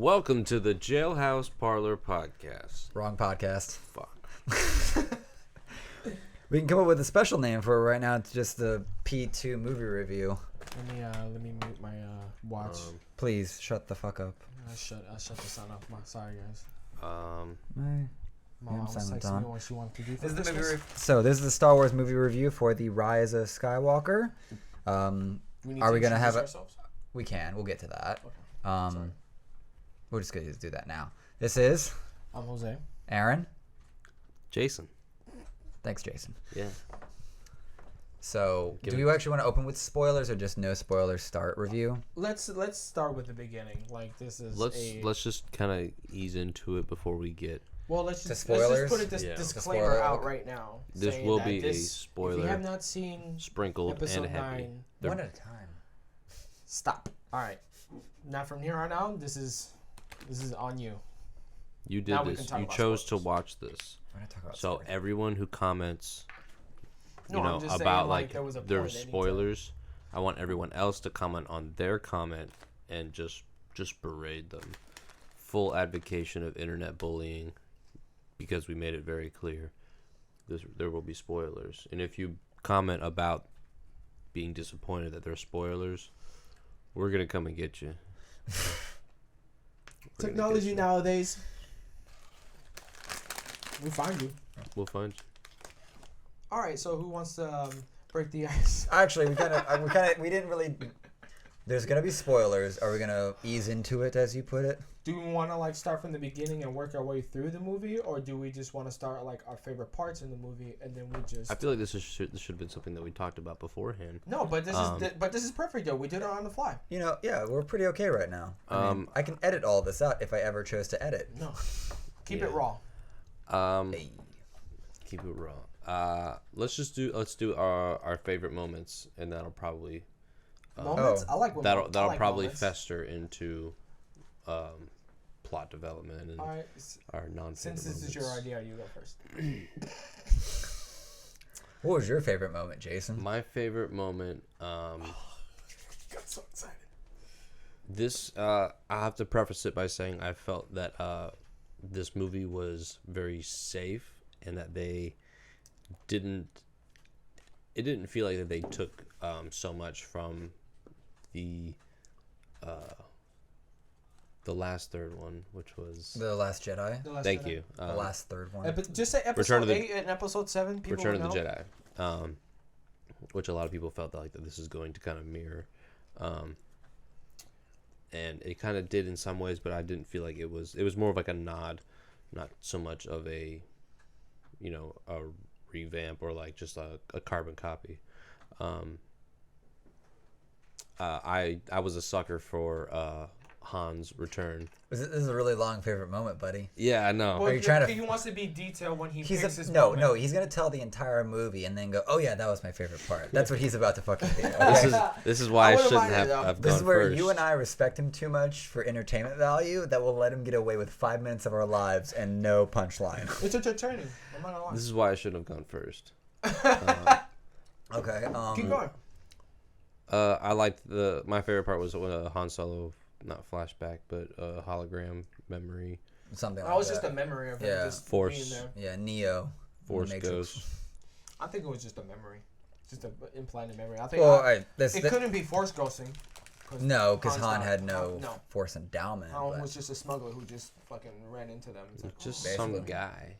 Welcome to the Jailhouse Parlor Podcast. Wrong podcast. Fuck. We can come up with a special name for it right now. It's just the P2 movie review. Let me mute my watch. Please shut the fuck up. I'll shut the sound off. Sorry guys. I'm silent on. What she wanted to do for This is the Christmas. movie so this is the Star Wars movie review for The Rise of Skywalker. Are we gonna have it? We can. We'll get to that. Okay. We're just gonna do that now. This is I'm Jose. Aaron. Jason. Thanks, Jason. Yeah. So, do you actually want to open with spoilers or just no spoilers start review? Let's start with the beginning. Like this is Let's just kind of ease into it before we get. Well, let's just spoilers? put a disclaimer Spoiler. out right now. This saying will that be a If you spoiler have not seen sprinkled episode and happy. 9, One at a time. stop. All right. Now from here on out, this is on you. You did Now we this. can talk You about chose to spoilers. watch this. We're gonna talk about So spoilers. everyone who comments, No, I'm just saying, about like, there was a their point they need to- spoilers, I want everyone else to comment on their comment and just berate them. Full advocation of internet bullying, because we made it very clear there will be spoilers. And if you comment about being disappointed that there's spoilers, we're gonna come and get you. Technology nowadays. We find you. We'll find you. All right. So who wants to break the ice? Actually, we didn't really. There's gonna be spoilers. Are we gonna ease into it, as you put it? Do we want to like start from the beginning and work our way through the movie, or do we just want to start like our favorite parts in the movie and then we just? I feel like this should have been something that we talked about beforehand. No, but this is perfect though. We did it on the fly. Yeah, we're pretty okay right now. I can edit all this out if I ever chose to edit. No, keep Yeah. it raw. Keep it raw. Let's do our favorite moments, and that'll probably Moments. I like when that'll I like probably moments. fester into plot development and All right. our non-favorite Since this is your moments. idea, you go first. What was your favorite moment, Jason? My favorite moment. Got so excited. This I have to preface it by saying I felt that this movie was very safe and that they didn't. It didn't feel like that they took so much from the last third one, which was The Last Jedi. thank you. The last third one. But just say Return episode of the- 8 and episode 7. People Return of will the know. Jedi, which a lot of people felt that this is going to kind of mirror, and it kind of did in some ways, but I didn't feel like it was more of like a nod, not so much of a a revamp or like just a carbon copy. I was a sucker for Han's return. This is a really long favorite moment, buddy. Yeah, I know. Well, Are you trying to- He wants to be detailed when he picks his No, moment. he's gonna tell the entire movie and then go, "Oh yeah, that was my favorite part." That's what he's about to fucking do. This is why I I wouldn't shouldn't mind it, have though. gone This is where first. you and I respect him too much for entertainment value that we'll let him get away with 5 minutes of our lives and no punchline. It's entertaining. I'm not gonna lie. This is why I shouldn't have gone first. Okay. Keep going. I liked my favorite part was when Han Solo, not flashback, but hologram memory. Something like That was that. just a memory of him Yeah. just Force. being there. Yeah, Neo. Force Matrix. Ghost. I think it was just a memory. Just an implanted memory. I think Well, it couldn't be force ghosting. No, because Han's Han not- had no no. force endowment. Han but- was just a smuggler who just fucking ran into them. It's like, Just Basically. some guy.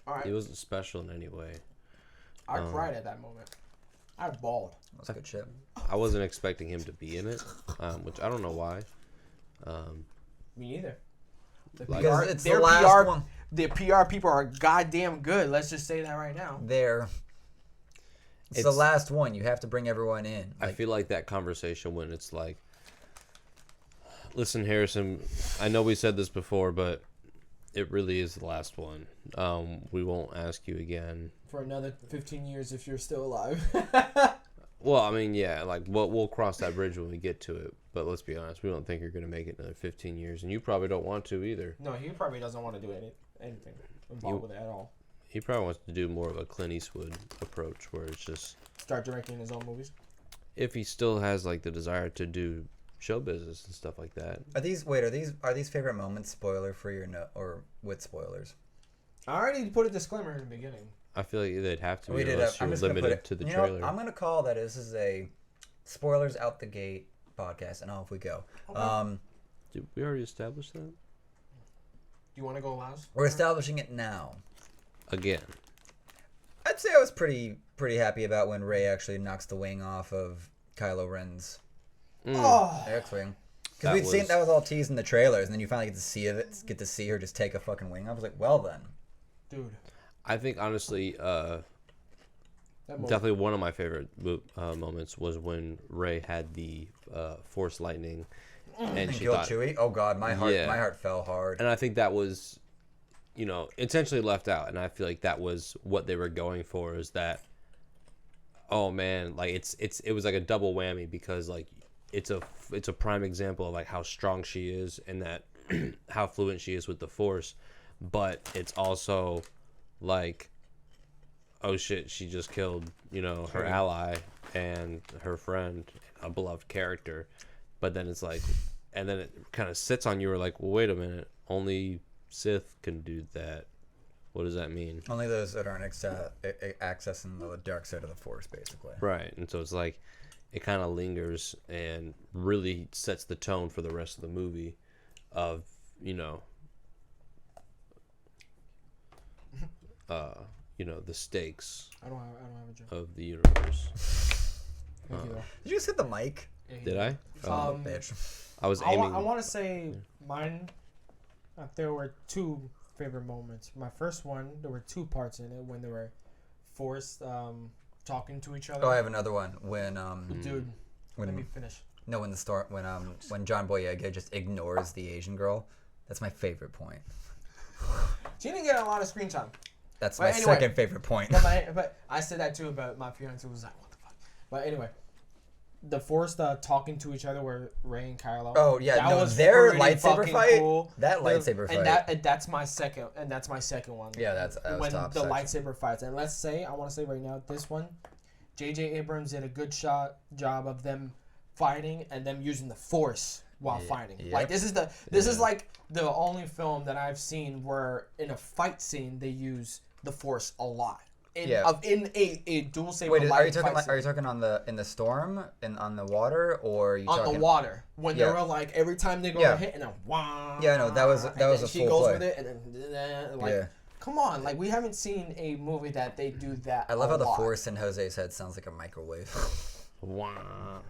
all right. He wasn't special in any way. I cried at that moment. I bawled. That's good shit. I wasn't expecting him to be in it, which I don't know why. Me neither. The Like- Because it's the their last PR, one. The PR people are goddamn good. Let's just say that right now. It's the It's- last one. You have to bring everyone in. I feel like that conversation when it's like, listen, Harrison, I know we said this before, but it really is the last one. We won't ask you again. For another 15 years if you're still alive. Well, I mean, yeah, like we'll cross that bridge when we get to it. But let's be honest, we don't think you're going to make it another 15 years, and you probably don't want to either. No, he probably doesn't want to do anything involved with it at all. He probably wants to do more of a Clint Eastwood approach, where it's just Start directing his own movies. if he still has like the desire to do show business and stuff like that. Are these favorite moments spoiler for your or with spoilers? I already put a disclaimer in the beginning. I feel like they'd have to. We did. You're limited to the trailer. I'm gonna call that this is a spoilers out the gate podcast, and off we go. Okay. Did we already establish that? You want to go last? We're establishing it now. Again. I'd say I was pretty happy about when Rey actually knocks the wing off of Kylo Ren's X-wing. Because we'd seen that was all teased in the trailers, and then you finally get to see her just take a fucking wing off. I was like, well then, dude. I think honestly, definitely one of my favorite moments was when Rey had the Force lightning, and she killed thought, Chewie. Oh god, my heart fell hard. And I think that was, intentionally left out, and I feel like that was what they were going for. Is that, oh man, like it was like a double whammy because like it's a prime example of like how strong she is and that how fluent she is with the Force, but it's also like, oh shit, she just killed, her ally and her friend, a beloved character. But then it's like, and then it kind of sits on you. Or like, well, wait a minute, only Sith can do that. What does that mean? Only those that aren't accessing the dark side of the Force, basically. Right, and so it's like, it kind of lingers and really sets the tone for the rest of the movie, of the stakes. I don't have a joke. Of the universe. Thank you, though. Did you just hit the mic? Yeah, Did I? Bitch. I was aiming. I want to say mine. There were two favorite moments. My first one, there were two parts in it when they were forced talking to each other. Oh, I have another one when Dude, let me finish. No, when John Boyega just ignores the Asian girl. That's my favorite point. She didn't get a lot of screen time. That's my second favorite point. But I said that too, but my fiance was like, what the fuck? But anyway, the Force talking to each other were Rey and Kylo. Oh yeah, that was their pretty lightsaber fight. Cool. That lightsaber fight. And that's my second one. Yeah, that was when top the section. lightsaber fights. And I want to say right now, this one, J.J. Abrams did a good job of them fighting and them using the Force while fighting. Yep. Like this is like the only film that I've seen where in a fight scene they use the Force a lot. In a dual saber. Wait, are you talking in the storm and on the water, or are you on talking the water when they were like every time they go to hit and then wow. Yeah, no, that was a she full goes play. with it and then like come on, like we haven't seen a movie that they do that. I love how the Force in Jose's head sounds like a microwave. Wow.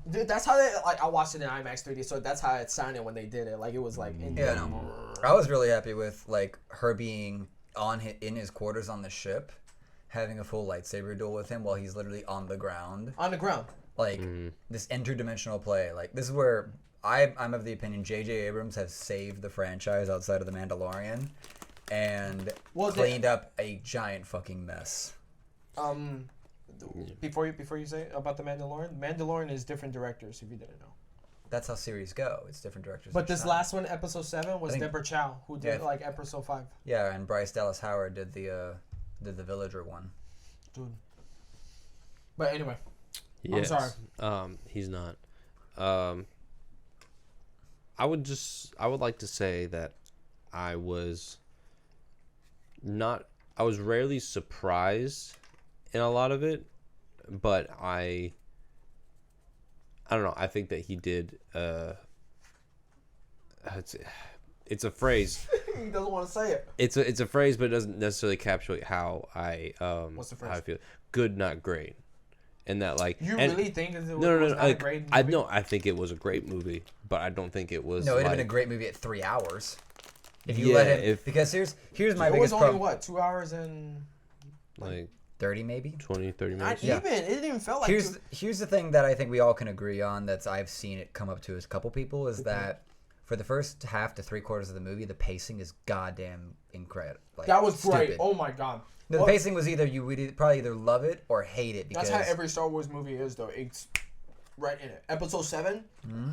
Dude, that's how they I watched it in IMAX 3D, so that's how it sounded when they did it. Like it was like I was really happy with like her being in his quarters on the ship, having a full lightsaber duel with him while he's literally on the ground. On the ground. Like this interdimensional play. Like this is where I'm of the opinion J.J. Abrams has saved the franchise outside of the Mandalorian, and cleaned up a giant fucking mess. Before you say about the Mandalorian is different directors, if you didn't know. That's how series go. It's different directors. But this last one, episode 7, was Deborah Chow, who did like episode 5. Yeah, and Bryce Dallas Howard did the villager one. Dude. But anyway. Yes. I'm sorry. He's not. I would like to say that I was rarely surprised in a lot of it, but I don't know. I think that he did. It's a phrase. He doesn't want to say it. It's a phrase, but it doesn't necessarily capture how I What's the phrase? how I feel. Good, not great, and that like really think it was not a great movie? I think it was a great movie, but I don't think it was. No, it'd have been a great movie at 3 hours. If you let him, because here's my biggest problem. It was only 2 hours and like 30 maybe 20, 30 minutes. Not even. It didn't even feel like. Here's the thing that I think we all can agree on. That's I've seen it come up to as a couple people is that for the first half to 3/4 of the movie, the pacing is goddamn incredible. Like, that was stupid. great. Oh my god. No, the pacing was you would probably either love it or hate it. Because that's how every Star Wars movie is, though. It's right in it. Episode 7.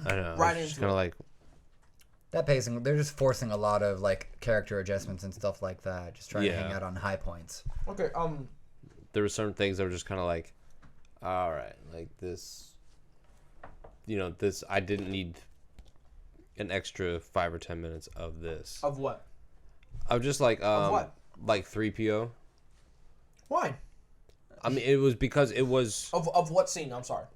I know. Right into into kind of like that pacing. They're just forcing a lot of like character adjustments and stuff like that. Just trying to hang out on high points. Okay. There were certain things that were just kind of like, all right, like this this. I didn't need an extra 5 or 10 minutes of this. Of what? Of just like Of what? like 3PO. Why? I mean, it was because it was Of what scene? I'm sorry.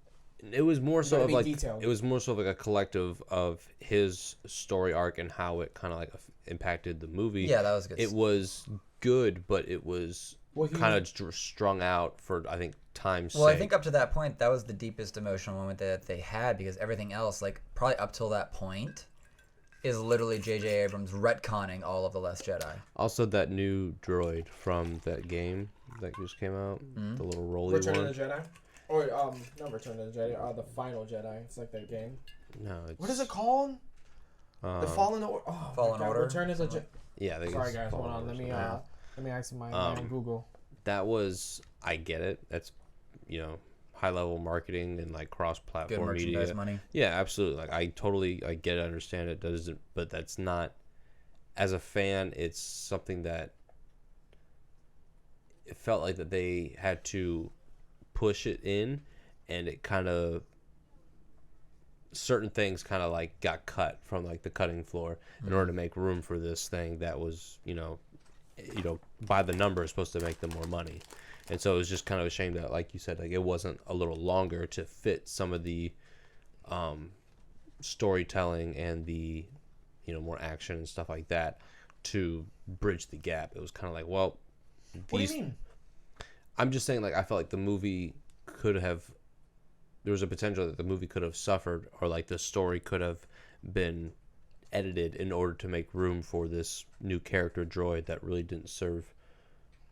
It was more so of like detailed. it was more so of like a collective of his story arc and how it kind of like impacted the movie. Yeah, that was good. It was good, but it was kind of strung out for, I think, time's Well, sake. I think up to that point, that was the deepest emotional moment that they had, because everything else, like probably up till that point, is literally J.J. Abrams retconning all of The Last Jedi. Also, that new droid from that game that just came out, the little rolly Return one. of the Jedi? Or, not Return of the Jedi, the Final Jedi. It's like that game. No, it's... What is it called? The Fallen Order. Oh, Fallen Order? Return of the Jedi. Yeah, I think Sorry, it's guys. Hold Fallen on. Order, Let me ask my Google. That was... I get it. That's, high-level marketing and, like, cross-platform Good merchandise media. money. Yeah, absolutely. Like, I get it, understand it, doesn't... But that's not... As a fan, it's something that... It felt like that they had to push it in, and it kind of... Certain things kind of, like, got cut from, like, the cutting floor in order to make room for this thing that was, by the number, is supposed to make them more money. And so it was just kind of a shame that, like you said, like it wasn't a little longer to fit some of the storytelling and the, more action and stuff like that to bridge the gap. It was kind of like, well, What do you mean? I'm just saying, like, I felt like the movie could have, there was a potential that the movie could have suffered, or like the story could have been edited in order to make room for this new character droid that really didn't serve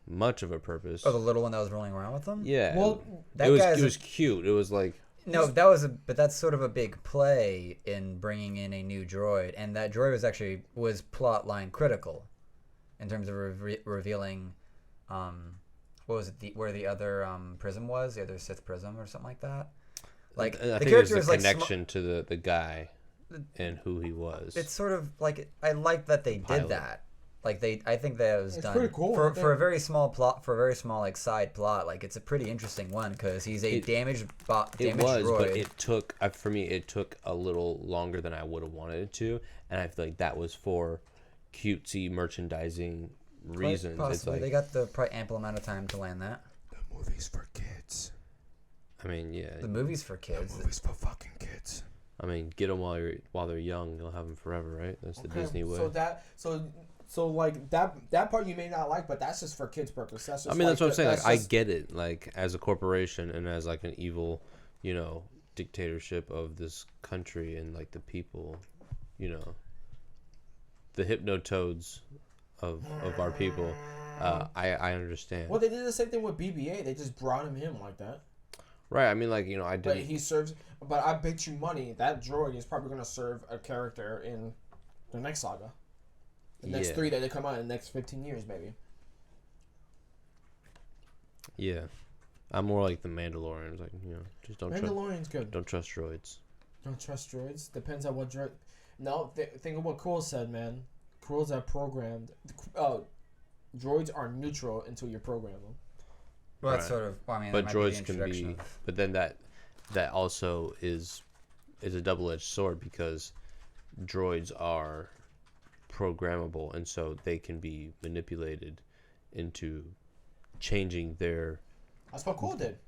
much of a purpose. Oh, the little one that was rolling around with them? Yeah. Well, it was cute. It was like... No, but that's sort of a big play in bringing in a new droid, and that droid was plot line critical, in terms of revealing, what was it, where the other prism was, the other Sith prism or something like that. Like I the think character it was was like connection to the guy and who he was. It's sort of like, I like that they did that. Like I think that was done pretty cool, for a very small plot, for a very small like side plot. Like it's a pretty interesting one because he's a damaged droid. But it took for me. It took a little longer than I would have wanted it to, and I feel like that was for cutesy merchandising reasons. Possibly. It's like They got the probably ample amount of time to land that. The movie's for kids. I mean, yeah. The movie's for kids. The movie's for fucking kids. I mean, get them while they're young. You'll have them forever, right? That's the Disney way. So like that part you may not like, but that's just for kids' purpose. That's just that's what I'm saying. Like, I get it. Like, as a corporation and as like an evil, dictatorship of this country and like the people, the hypnotoads of our people. I understand. Well, they did the same thing with BB-8. They just brought him in like that. Right. I mean, like, I didn't. But he serves. But I bet you money that droid is probably going to serve a character in the next saga. The next 3 that they come out in the next 15 years, maybe. Yeah. I'm more like the Mandalorians. Like, just don't trust. Mandalorian's good. Don't trust droids. Don't trust droids. Depends on what droid. No, think of what Cruel said, man. Cruel's are programmed. Droids are neutral until you program them. Well, that's sort of. Well, I mean, but that might droids be the can be. But then that also is a double-edged sword, because droids are programmable, and so they can be manipulated into changing their. That's what Cruel did.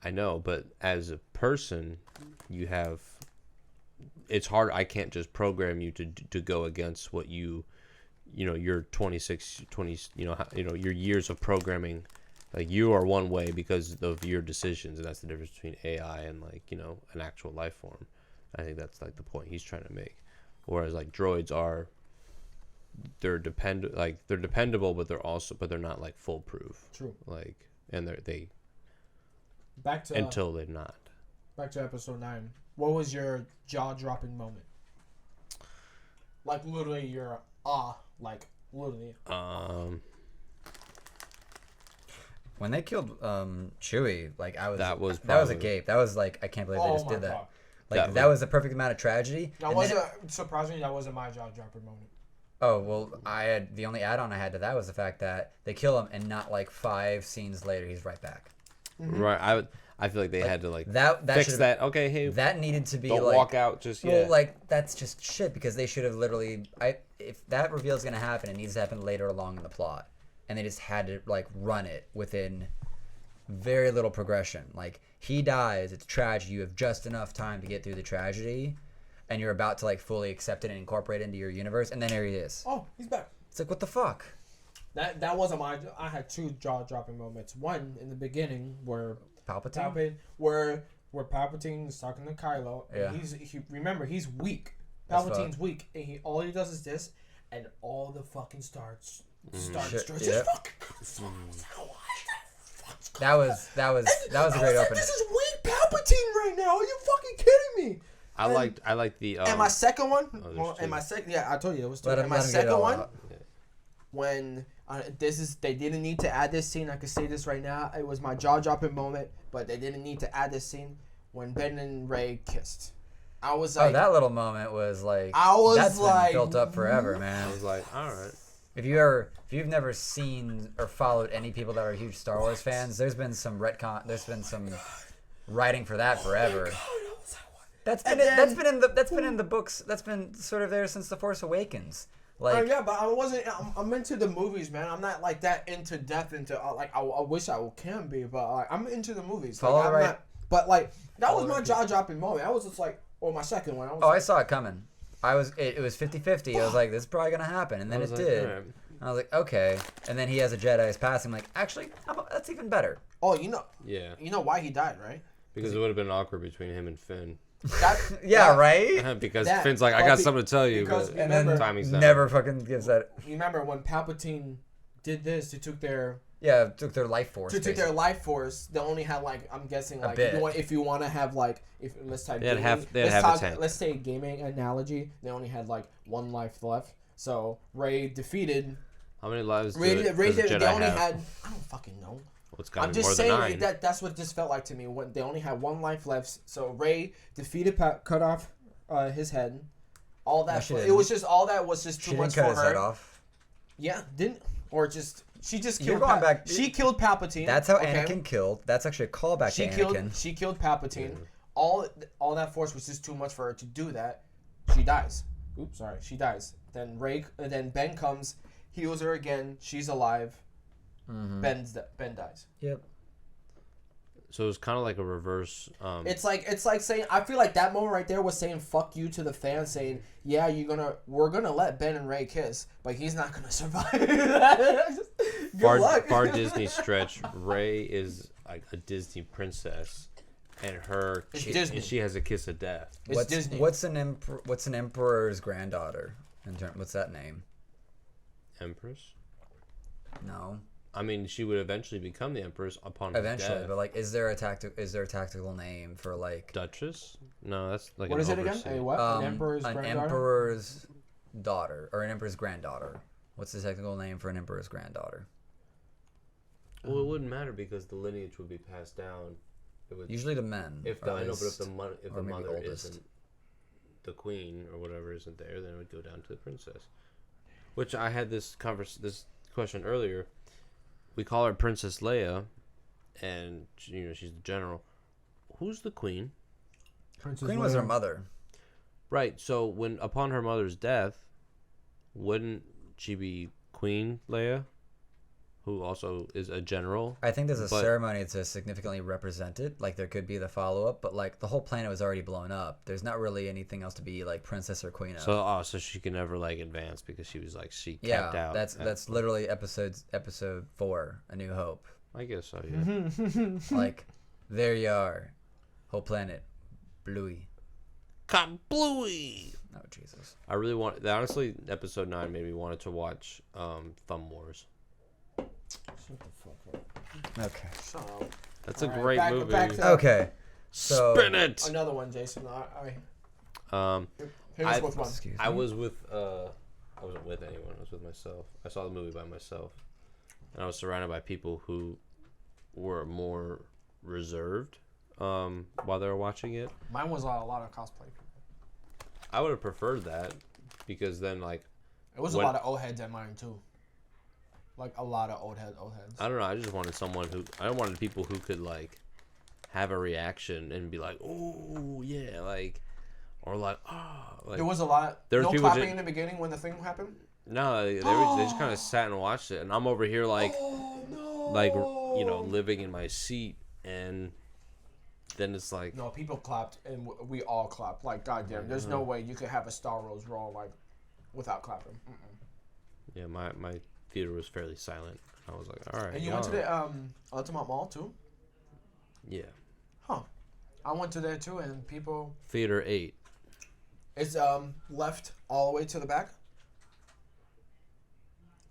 I know, but as a person, you have. It's hard. I can't just program you to go against what your 20 your years of programming. Like, you are one way because of your decisions, and that's the difference between AI and, like, an actual life form. I think that's like the point he's trying to make. Whereas, like, droids are, they're dependable, but they're not like foolproof. True. Like, and they back to until they're not. Back to episode 9. What was your jaw-dropping moment? Like, literally your like literally. When they killed Chewie, like that was a gape. That was like, I can't believe they just did that. God. Like, that was the perfect amount of tragedy. That wasn't surprisingly. That wasn't my jaw-dropping moment. Oh well, the only add-on I had to that was the fact that they kill him, and not like 5 scenes later he's right back. Mm-hmm. Right. I feel like they had to like that fix that. Okay, hey, that needed to be don't like walk out just well, yet. like that's just shit because they should have literally. If that reveal is gonna happen, it needs to happen later along in the plot, and they just had to like run it within very little progression. Like he dies, it's a tragedy. You have just enough time to get through the tragedy, and you're about to like fully accept it and incorporate it into your universe, and then there he is. Oh, he's back. It's like what the fuck. That wasn't my. I had two jaw dropping moments. One in the beginning where Palpatine? where Palpatine is talking to Kylo. And remember he's weak. Palpatine's weak, and all he does is this, and all the fucking stars start destroying. Yep. That was a great opening. This is weak Palpatine right now. Are you fucking kidding me? I like the. And my second one. Oh, I told you it was two. Let him my get it second all one. out. When they didn't need to add this scene. I can say this right now. It was my jaw dropping moment, but they didn't need to add this scene when Ben and Rey kissed. I was like, that little moment was like, that's been built up forever, man. I was like, all right. If you've never seen or followed any people that are huge Star Wars fans, there's been some retcon, there's been some writing for that forever. That's been in the books. That's been sort of there since The Force Awakens. Like, yeah, but I wasn't. I'm into the movies, man. I'm not like that into depth into like I wish I can be, but like I'm into the movies. Like, I'm not. But like that was my jaw dropping moment. I was just like, or my second one. I saw it coming. It was 50-50. I was like, this is probably gonna happen, and then it did. Right. And I was like, okay. And then he has a Jedi's passing. I'm like, actually, that's even better. Oh, Yeah. You know why he died, right? Because it would have been awkward between him and Finn. Right? Because Finn's like, I got something to tell you, but remember, timing's never fucking gives that. You remember when Palpatine did this? They took their life force. Took their life force. They only had like, I'm guessing like if you want to have like let's type let's say gaming analogy. They only had like one life left. So Rey defeated. How many lives? They only had. I don't fucking know. Well, I'm just saying that's what this felt like to me. When they only had one life left, so Rey defeated, cut off his head. All that it was just too much for her. She didn't cut his head off. Yeah, she just killed. She killed Palpatine. That's how Anakin killed. That's actually a callback to Anakin. She killed Palpatine. Yeah. All that force was just too much for her to do that. She dies. Oops, sorry. She dies. Then then Ben comes, heals her again. She's alive. Mm-hmm. Ben dies. Yep. So it's kind of like a reverse. It's like saying, I feel like that moment right there was saying fuck you to the fans, saying yeah we're gonna let Ben and Rey kiss, but he's not gonna survive. Good luck. Far Disney stretch. Rey is like a Disney princess, and she has a kiss of death. It's Disney. What's an emperor's granddaughter? What's that name? Empress. No. I mean, she would eventually become the Empress upon her death. But like, is there a tactical name for like Duchess? No, that's like what is it again? A what? An emperor's daughter or an emperor's granddaughter. What's the technical name for an emperor's granddaughter? Well, it wouldn't matter because the lineage would be passed down. It would usually to men. If the mother isn't the queen or whatever isn't there, then it would go down to the princess. Which I had this question earlier. We call her Princess Leia, and she's the general. Who's the queen? Queen was her mother. Right. So when upon her mother's death, wouldn't she be Queen Leia, who also is a general? I think there's a ceremony to significantly represent it. Like there could be the follow up, but like the whole planet was already blown up. There's not really anything else to be like princess or queen of. So she can never like advance because she was like capped out. That's literally episode 4, A New Hope. I guess so. Yeah. Like there you are, whole planet, bluey. Kablooey. Oh Jesus! I really honestly, episode 9 made me wanted to watch Thumb Wars. Shut the fuck up. Okay. So that's a great movie. Okay. So spin it. Another one, Jason. I was with I wasn't with anyone. I was with myself. I saw the movie by myself, and I was surrounded by people who were more reserved while they were watching it. Mine was a lot of cosplay people. I would have preferred that because then like it was a lot of old heads at mine too. Like a lot of old heads. I don't know. I just wanted someone who I wanted people who could like have a reaction and be like, "Oh yeah," like, or like, "Ah." Oh, like, there was a lot. No clapping in the beginning when the thing happened. No, they just kind of sat and watched it, and I'm over here like, like living in my seat, and then it's like, no, people clapped, and we all clapped. Like, goddamn, there's no way you could have a Star Wars roll like without clapping. Yeah, my theater was fairly silent. I was like, all right. And you went to the Altamont Mall too? Yeah. Huh. I went to there too, and people. Theater 8. It's left all the way to the back.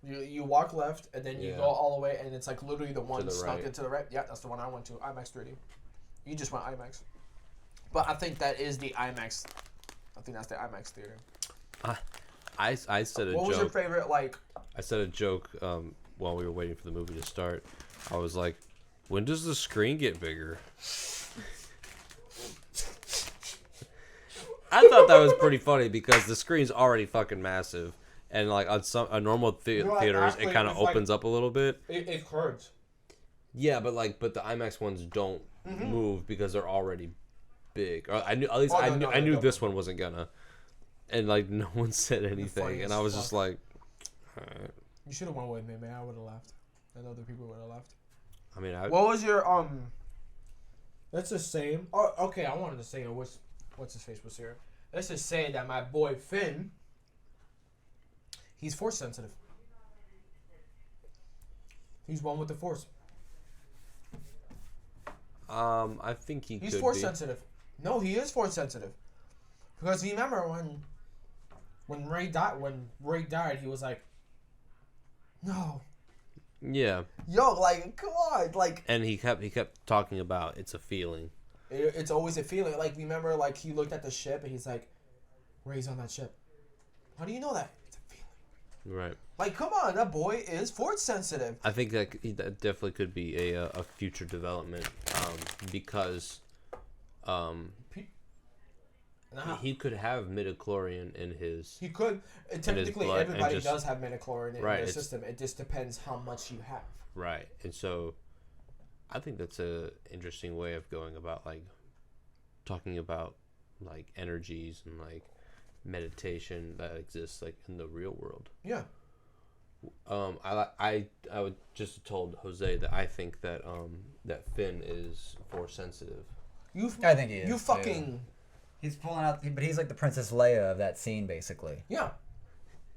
You walk left, and then you go all the way, and it's like literally the one snuck into the right. Yeah, that's the one I went to, IMAX 3D. You just went IMAX. But I think that is the IMAX. I think that's the IMAX theater. I said a joke. What was your favorite, like... I said a joke while we were waiting for the movie to start. I was like, when does the screen get bigger? I thought that was pretty funny because the screen's already fucking massive. And like on a normal theaters, it kind of opens up a little bit. It curves. Yeah, but the IMAX ones don't move because they're already big. Or I knew this one wasn't gonna. And like no one said anything, and I was just like, all right. You should have went with me, man. I would have left, and other people would have left. I mean, what was your Let's just say. Oh, okay. I wanted to say what's his face was here. Let's just say that my boy Finn. He's force sensitive. He's one with the force. I think he's force sensitive. No, he is force sensitive. Because you remember when Ray died, he was like, no. Yeah. Yo, like, come on, like. And he kept talking about it's a feeling. It's always a feeling. Like, remember, like he looked at the ship and he's like, Ray's on that ship. How do you know that? Right. Like, come on, that boy is force sensitive. I think that definitely could be a future development, because, he could have midichlorian in his. He could. Technically, everybody does have midichlorian in their system. It just depends how much you have. Right, and so, I think that's a interesting way of going about like, talking about like energies and like. Meditation that exists like in the real world. Yeah. I would just told Jose that I think that that Finn is force sensitive. I think he is. You fucking. Yeah. He's pulling out, but he's like the Princess Leia of that scene, basically. Yeah.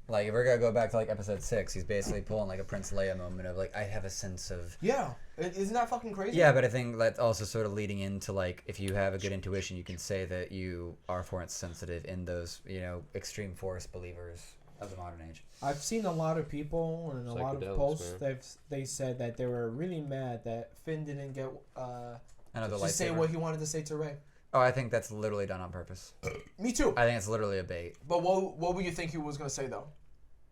Like if we're gonna go back to like episode 6, he's basically pulling like a Prince Leia moment of like I have a sense of. Yeah, isn't that fucking crazy? Yeah, but I think that's also sort of leading into like if you have a good intuition, you can say that you are force sensitive in those extreme force believers of the modern age. I've seen a lot of people and a lot of posts. They said that they were really mad that Finn didn't get another to say what he wanted to say to Rey. Oh, I think that's literally done on purpose. Me too. I think it's literally a bait. But what would you think he was gonna say though?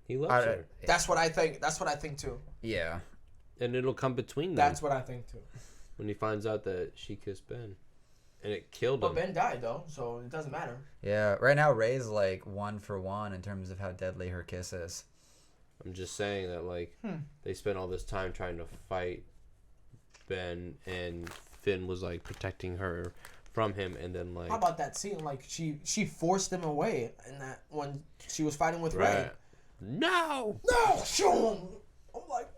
He loves her. That's what I think. That's what I think too. Yeah. And it'll come between them. That's what I think too. When he finds out that she kissed Ben, and it killed him. But Ben died though, so it doesn't matter. Yeah. Right now, Rey's like 1 for 1 in terms of how deadly her kiss is. I'm just saying that like they spent all this time trying to fight Ben, and Finn was like protecting her from him, and then like. How about that scene? Like she forced him away, and that when she was fighting with Rey. No, shoot him. I'm like.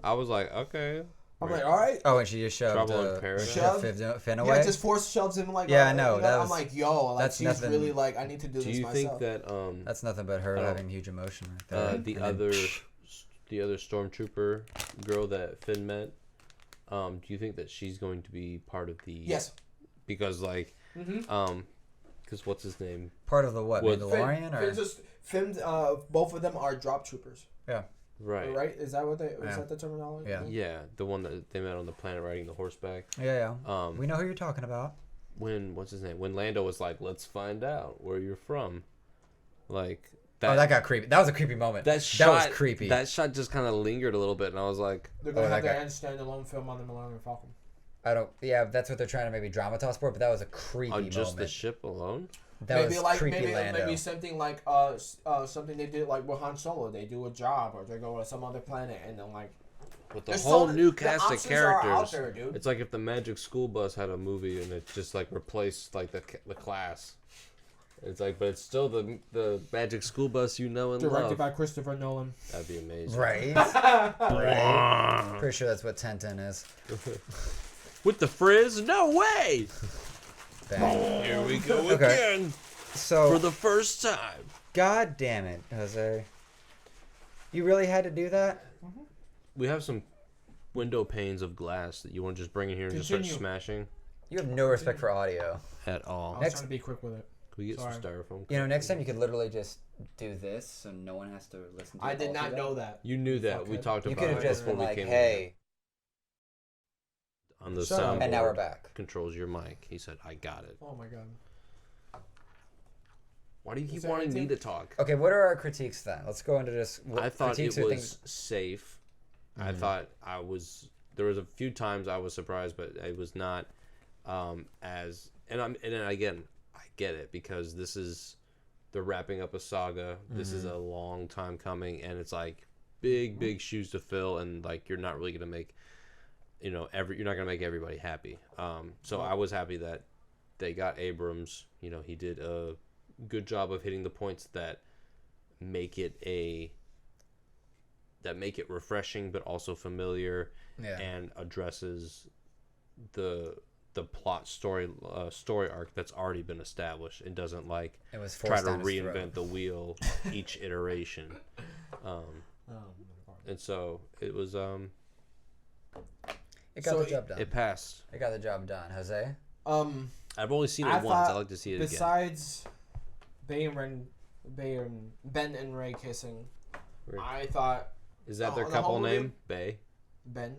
I was like, okay. I'm like, all right. Oh, and she just shoved Finn away. Yeah, just shoves him like. Yeah, I know. I'm like, yo, like she's nothing, really like, I need to do this myself. Do you think that that's nothing but her having huge emotion right there. The other stormtrooper girl that Finn met, do you think that she's going to be part of the? Yes. Because like, because what's his name? Part of the what? Mandalorian Finn, both of them are drop troopers. Yeah. Right. Is that what is that the terminology? Yeah. Yeah, the one that they met on the planet riding the horseback. Yeah. We know who you're talking about. What's his name? When Lando was like, "Let's find out where you're from," like that. Oh, that got creepy. That was a creepy moment. That was creepy. That shot just kind of lingered a little bit, and I was like, "They're gonna have their own standalone film on the Millennium Falcon." Yeah, that's what they're trying to maybe dramatize for, but that was a creepy moment. Just the ship alone. That was creepy Lando. Maybe something like something they did like with Han Solo. They do a job or they go to some other planet and then like with the whole new cast of characters. There, dude. It's like if the Magic School Bus had a movie and it just like replaced like the class. It's like, but it's still the Magic School Bus you know and love. Directed by Christopher Nolan. That'd be amazing. Right. Right. Pretty sure that's what Tintin is. With the frizz? No way! Bang. Here we go again. So for the first time. God damn it, Jose. You really had to do that? Mm-hmm. We have some window panes of glass that you want to just bring in here and just start smashing. You have no respect for audio. At all. I was trying to be quick with it. Can we get some styrofoam? You know, next time you could literally just do this so no one has to listen to it. I did not know that. You knew that. We talked about it. You could have just been like, hey. On the soundboard. And now we're back. Controls your mic. He said, I got it. Oh my god. Why do you keep wanting me to talk? Okay, what are our critiques then? Let's go into this. I thought it was safe. I thought there was a few times I was surprised, but it was not as, and then again, I get it because they're wrapping up a saga. This is a long time coming, and it's like big shoes to fill, and like you're not really gonna make, you're not gonna make everybody happy. So I was happy that they got Abrams. He did a good job of hitting the points that make it refreshing but also familiar, and addresses the plot story arc that's already been established and doesn't like try to reinvent the wheel each iteration. And so it was it got the job done. It passed. It got the job done. Jose? I've only seen it once. I like to see it besides Ben and Ray kissing, I thought... Is that their couple name? Bay? Ben?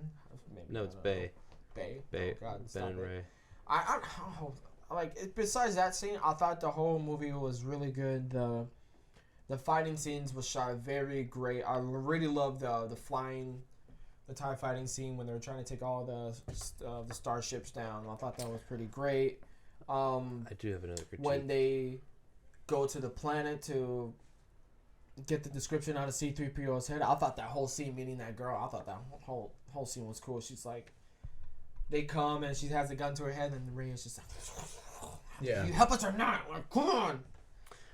Maybe, no, it's Bay. Bay? Bay. Oh, God, Ben and Ray. I besides that scene, I thought the whole movie was really good. The fighting scenes was shot very great. I really loved the flying, the TIE fighting scene when they were trying to take all the starships down. I thought that was pretty great. I do have another critique. When they go to the planet to get the description out of C-3PO's head, I thought that whole scene meeting that girl, I thought that whole scene was cool. She's like, they come and she has a gun to her head, and Ray is just like, you help us or not? Like, come on.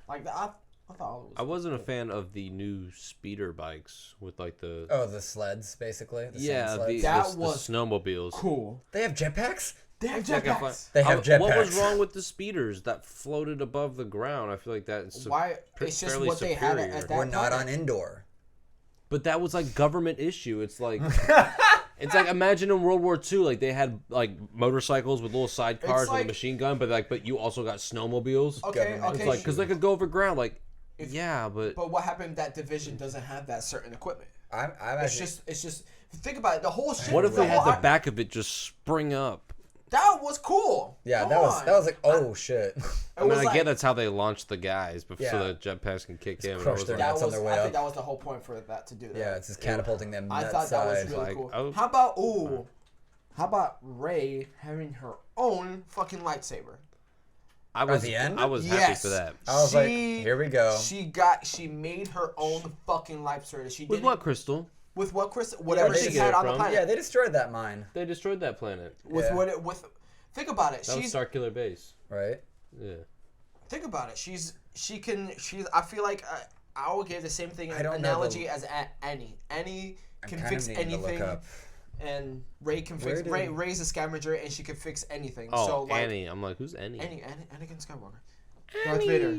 Like, I thought it was I wasn't a fan of the new speeder bikes with like the... Oh, the sleds, basically? The snowmobiles. Cool. They have jetpacks? They have jetpacks. They have jetpacks. What was wrong with the speeders that floated above the ground? I feel like that's it's just what they had at that We're not on indoor. But that was like government issue. It's like it's like imagine in World War II, like they had like motorcycles with little sidecars with a machine gun, but you also got snowmobiles. Okay. It's like because they could go over ground. Like but what happened? That division doesn't have that certain equipment. It's just think about it. The whole shit. What if they had the back of it just spring up? That was cool. Yeah, that was like, oh shit. I mean, I get that's how they launched the guys, but so the jetpacks can kick in. Crush their nuts on their way up. I think that was the whole point for that to do that. Yeah, it's just catapulting them. I thought that was really cool. Oh. How about Rey having her own fucking lightsaber? I was happy for that. I was like, here we go. She made her own fucking lightsaber. With what crystal? With what crystal? Whatever she had on the planet. Yeah, they destroyed that mine. They destroyed that planet. Think about it. That was Starkiller Base. Right? Yeah. Think about it. I feel like I would give the same thing analogy as Annie. Annie can fix anything. And Rey can fix. Rey's a scavenger, and she can fix anything. Oh, so, like, Annie. I'm like, who's Annie? Anakin Skywalker. Darth Vader.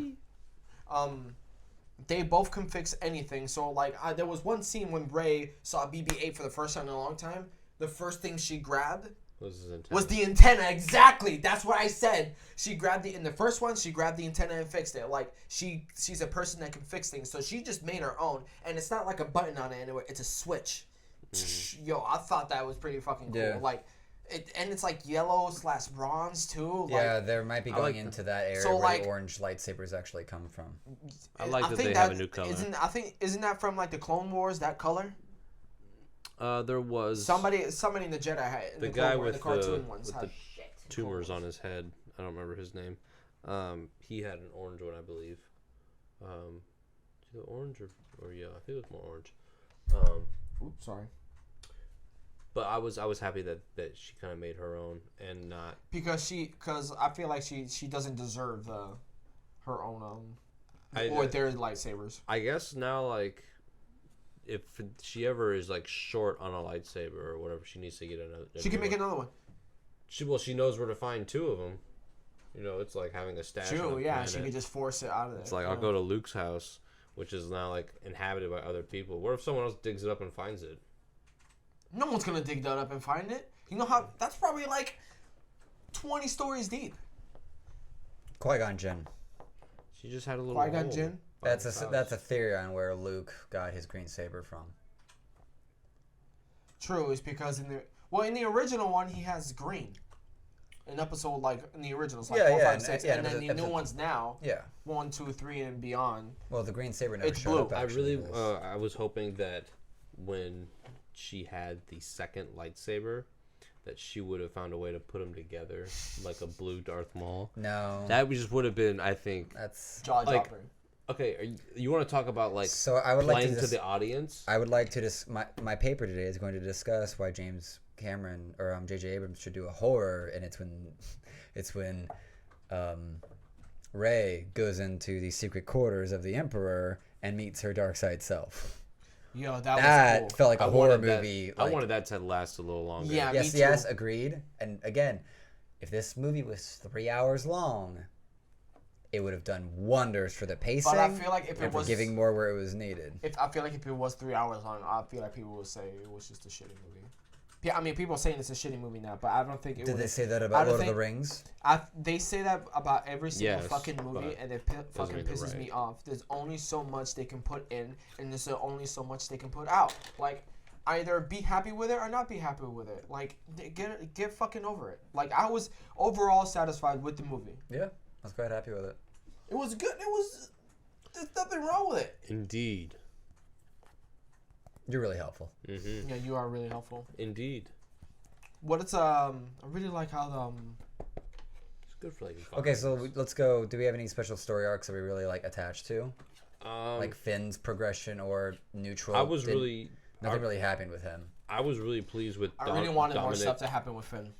They both can fix anything. So, like, there was one scene when Rey saw BB-8 for the first time in a long time. The first thing she grabbed was the antenna. Exactly. That's what I said. She grabbed in the first one. She grabbed the antenna and fixed it. Like, she's a person that can fix things. So she just made her own, and it's not like a button on it anyway. It's a switch. Yo, I thought that was pretty fucking cool. Yeah. Like, and it's like yellow/bronze too. Yeah, there might be going into that area where the orange lightsabers actually come from. I like that they have a new color. Isn't that from like the Clone Wars? That color? There was somebody in the Jedi had the guy with the cartoon ones with the tumors on his head. I don't remember his name. He had an orange one, I believe. Orange or yeah, I think it was more orange. Oops, sorry. But I was happy that she kind of made her own and not because I feel like she doesn't deserve her own or their lightsabers. I guess now like if she ever is like short on a lightsaber or whatever, she needs to get another. She can make another one. She knows where to find 2 of them. You know, it's like having a stash. True, yeah, she could just force it out of there. It's like I'll go to Luke's house, which is now like inhabited by other people. What if someone else digs it up and finds it? No one's gonna dig that up and find it. You know how? That's probably like 20 stories deep. Qui-Gon Jinn. She just had a little. Qui-Gon Jinn. That's a theory on where Luke got his green saber from. True, it's because in the original one he has green. In episode in the originals, 4, 5, 6, and then the new ones now. Yeah. 1, 2, 3, and beyond. Well, the green saber never it's showed blue. up. I was hoping that when she had the second lightsaber, that she would have found a way to put them together, like a blue Darth Maul. No. That just would have been, I think. That's jaw-dropping. Okay, you want to talk about like so I would playing like to the audience? I would like to my paper today is going to discuss why James Cameron or J.J. Abrams should do a horror, and it's when Rey goes into the secret quarters of the Emperor and meets her dark side self. Yo, that was cool. Felt like a horror movie. I wanted that to last a little longer. Yeah, yes, agreed. And again, if this movie was 3 hours long, it would have done wonders for the pacing. But I feel like if it was giving more where it was needed. I feel like if it was 3 hours long, I feel like people would say it was just a shitty movie. Yeah, I mean, people are saying it's a shitty movie now, but I don't think it. Did they say that about Lord of the Rings? They say that about every single fucking movie, and it fucking pisses me off. There's only so much they can put in, and there's only so much they can put out. Like, either be happy with it or not be happy with it. Like, get fucking over it. Like, I was overall satisfied with the movie. Yeah, I was quite happy with it. It was good. There's nothing wrong with it. Indeed. You're really helpful. Mm-hmm. Yeah, you are really helpful. Indeed. I really like how it's good for like. Okay, so let's go. Do we have any special story arcs that we really like attached to? Like Finn's progression or neutral. Nothing really happened with him. I was really pleased with. I really wanted more stuff to happen with Finn.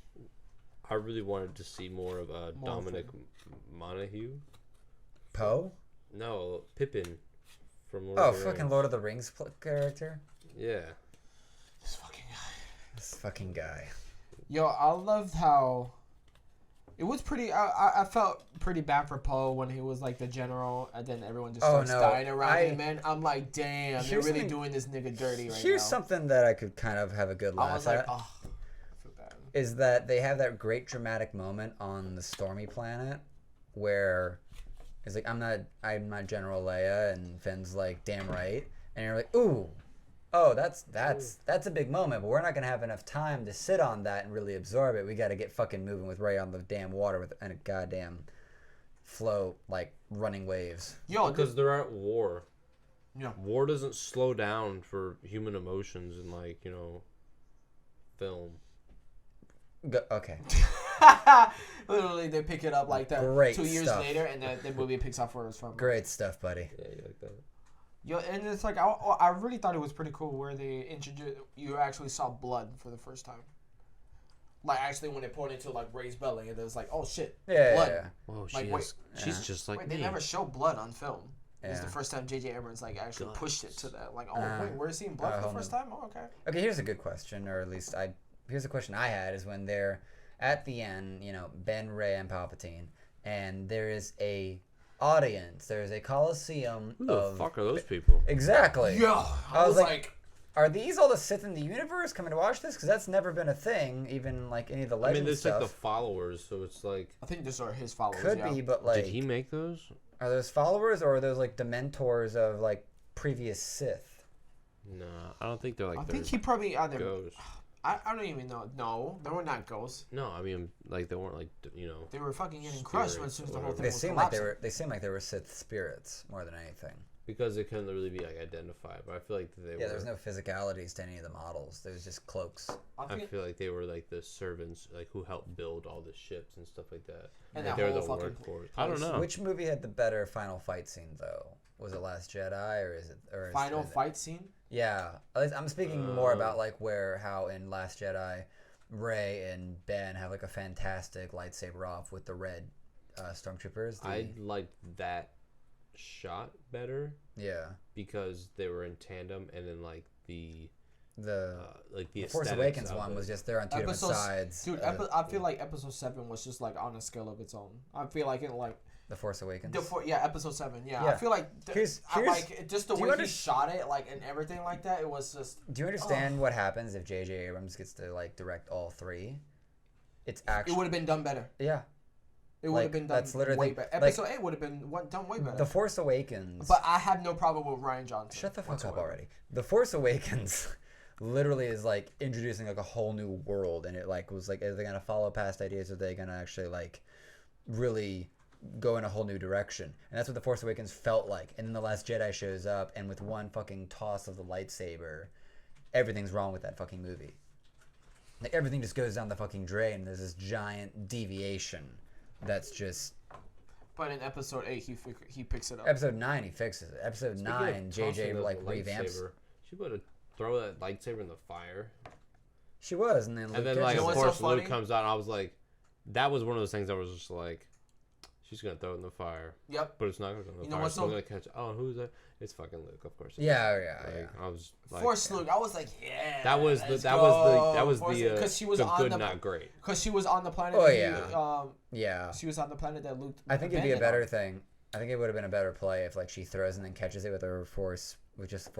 I really wanted to see more of Dominic Monaghan. Poe? No, Pippin from Lord of the Rings. Lord of the Rings character? Yeah. This fucking guy. Yo, I loved how it was pretty. I felt pretty bad for Poe when he was like the general, and then everyone just starts dying around him. Man, I'm like, damn, they're really doing this nigga dirty right now. Here's something that I could kind of have a good laugh at. I was like, oh, I feel bad. Is that they have that great dramatic moment on the Stormy Planet where it's like, I'm not General Leia, and Finn's like, damn right, and you're like, ooh. Oh, that's a big moment, but we're not gonna have enough time to sit on that and really absorb it. We got to get fucking moving with Rey on the damn water and a goddamn float like running waves. Yo, because they're at war. Yeah, war doesn't slow down for human emotions in film. Okay. Literally, they pick it up like that. Great 2 years stuff. later, and the movie picks up where it's from. Great stuff, buddy. Yeah, you like that. Yo, and it's like I really thought it was pretty cool where they introduced you actually saw blood for the first time. Like actually when they pointed to like Rey's belly and it was like, oh shit, blood. Yeah. Whoa, She's just like They never show blood on film. Yeah. It's the first time J.J. Abrams like actually pushed it to that. Like, we're seeing blood for the first time. Oh, okay. Okay, here's a good question, or at least here's a question I had is when they're at the end, Ben, Rey, and Palpatine, and there is a audience. There's a coliseum. Who the fuck are those people? Exactly. Yeah, I was like, are these all the Sith in the universe coming to watch this? Because that's never been a thing, even like any of the Legends it's stuff. like the followers, so it's like. I think those are his followers. Could be, but like. Did he make those? Are those followers or are those like Dementors of like previous Sith? No, I don't think they're like. I think he probably either. Ghosts. I don't even know. No, they were not ghosts. No, I mean like they weren't like They were fucking getting crushed as soon as the whole thing they was seem collapsing. they seem like they were Sith spirits more than anything. Because they couldn't really be like identified, but I feel like they were. Yeah, there's no physicalities to any of the models. There's just cloaks. I feel like they were like the servants, like who helped build all the ships and stuff like that. And like they were the fucking workforce. I don't know. Which movie had the better final fight scene though? Was it Last Jedi or is it final fight scene? Yeah, at least I'm speaking more about like how in Last Jedi, Rey and Ben have like a fantastic lightsaber off with the red stormtroopers. I liked that shot better. Yeah, because they were in tandem, and then like the Force Awakens one was just there on two different sides. Dude, I feel like Episode 7 was just like on a scale of its own. I feel like The Force Awakens. Episode 7. Yeah, I feel like like just the way he shot it, like and everything like that. It was just. Do you understand what happens if J.J. Abrams gets to like direct all three? It's actually. It would have been done better. Yeah. It would have been done way better. Episode 8 would have been done way better. The Force Awakens. But I have no problem with Rian Johnson. Shut the fuck up already. The Force Awakens literally is like introducing like a whole new world, and it like was like, are they gonna follow past ideas, or are they gonna actually like really go in a whole new direction? And that's what The Force Awakens felt like. And then The Last Jedi shows up, and with one fucking toss of the lightsaber, everything's wrong with that fucking movie. Like everything just goes down the fucking drain, and there's this giant deviation that's just. But in Episode 8, he picks it up. Episode 9, he fixes it. Episode 9, JJ like revamps. She would have throw that lightsaber in the fire. She was, and then like of course Luke comes out, and I was like, that was one of those things I was just like, she's gonna throw it in the fire. Yep. But it's not gonna go in the fire. She's gonna catch it. Oh, who's that? It's fucking Luke, of course. Yeah. I was like, Force Luke. I was like, yeah. That was the because she was the on good, the not great. Because she was on the planet. Oh yeah. Yeah. She was on the planet that Luke. I think it'd be a better thing. I think it would have been a better play if like she throws and then catches it with her force, and just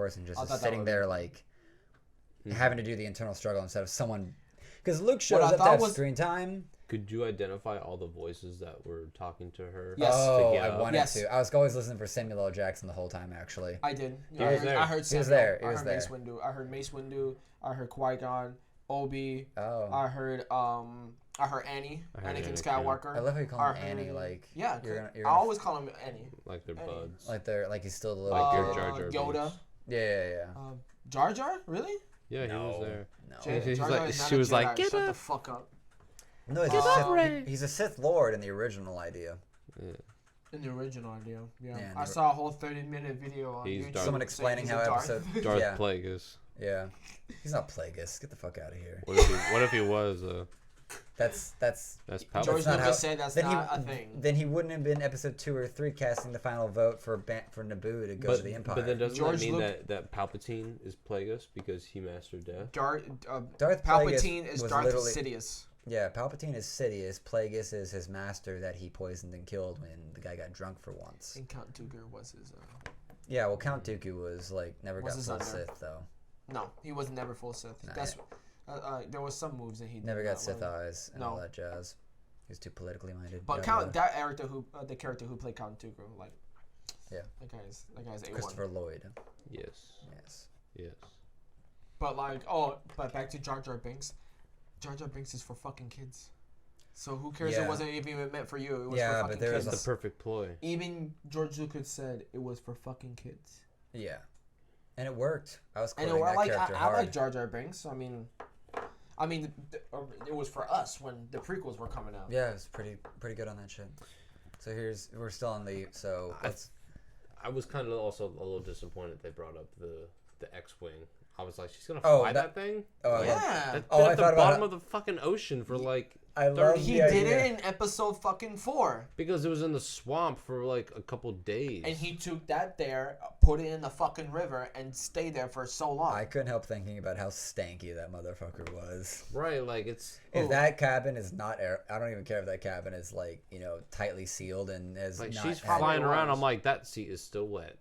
sitting there like having to do the internal struggle instead of someone. Because Luke shows up to have screen time. Could you identify all the voices that were talking to her? Yes. Oh, I wanted to. I was always listening for Samuel L. Jackson the whole time, actually. I did. I heard Samuel. He was there. I heard Mace Windu. I heard Mace Windu. I heard Qui-Gon, Obi. Oh. I heard Annie. Anakin Skywalker. I love how you call him Annie. Like yeah, I always call him Annie. Like they're buds. Like he's still the little like Jar Jar Yoda. Yeah. Jar Jar, really? Yeah, he was there. No. She was like, get shut the fuck up. No, he's a Sith Lord in the original idea. Yeah. In the original idea, yeah. I saw a whole 30-minute video on YouTube. Someone explaining how episode Darth Plagueis. Yeah, he's not Plagueis. Get the fuck out of here. What if he was? That's Palpatine. George Lucas said that's not a thing. Then he wouldn't have been episode 2 or 3 casting the final vote for Naboo to go to the Empire. But then doesn't that mean that Palpatine is Plagueis because he mastered death? Darth Palpatine is Darth Sidious. Yeah, Palpatine is Sidious. Plagueis is his master that he poisoned and killed when the guy got drunk for once. And Count Dooku was his. Yeah, well, Count Dooku was like never got full Sith though. No, he was never full Sith. Nah, that's there was some moves that he never got Sith eyes and all that jazz. He was too politically minded. But the character who played Count Dooku, like, yeah, that guy's A1. Christopher Lloyd. Yes. But but back to Jar Jar Binks. Jar Jar Binks is for fucking kids. So who cares? It wasn't even meant for you. It was for fucking kids. That's the perfect ploy. Even George Lucas said it was for fucking kids. Yeah, and it worked. I was quoting that character hard. I like Jar Jar Binks. I mean, it was for us when the prequels were coming out. Yeah, it was pretty good on that shit. So we're still on the I was kind of also a little disappointed they brought up the X-wing. I was like, she's gonna fly that thing? Oh yeah. At the bottom of the fucking ocean for like. He did it in episode fucking 4. Because it was in the swamp for like a couple days. And he took that there, put it in the fucking river, and stayed there for so long. I couldn't help thinking about how stanky that motherfucker was. Right, like it's. If that cabin is not I don't even care if that cabin is like tightly sealed and is like not. She's flying around. I'm like, that seat is still wet.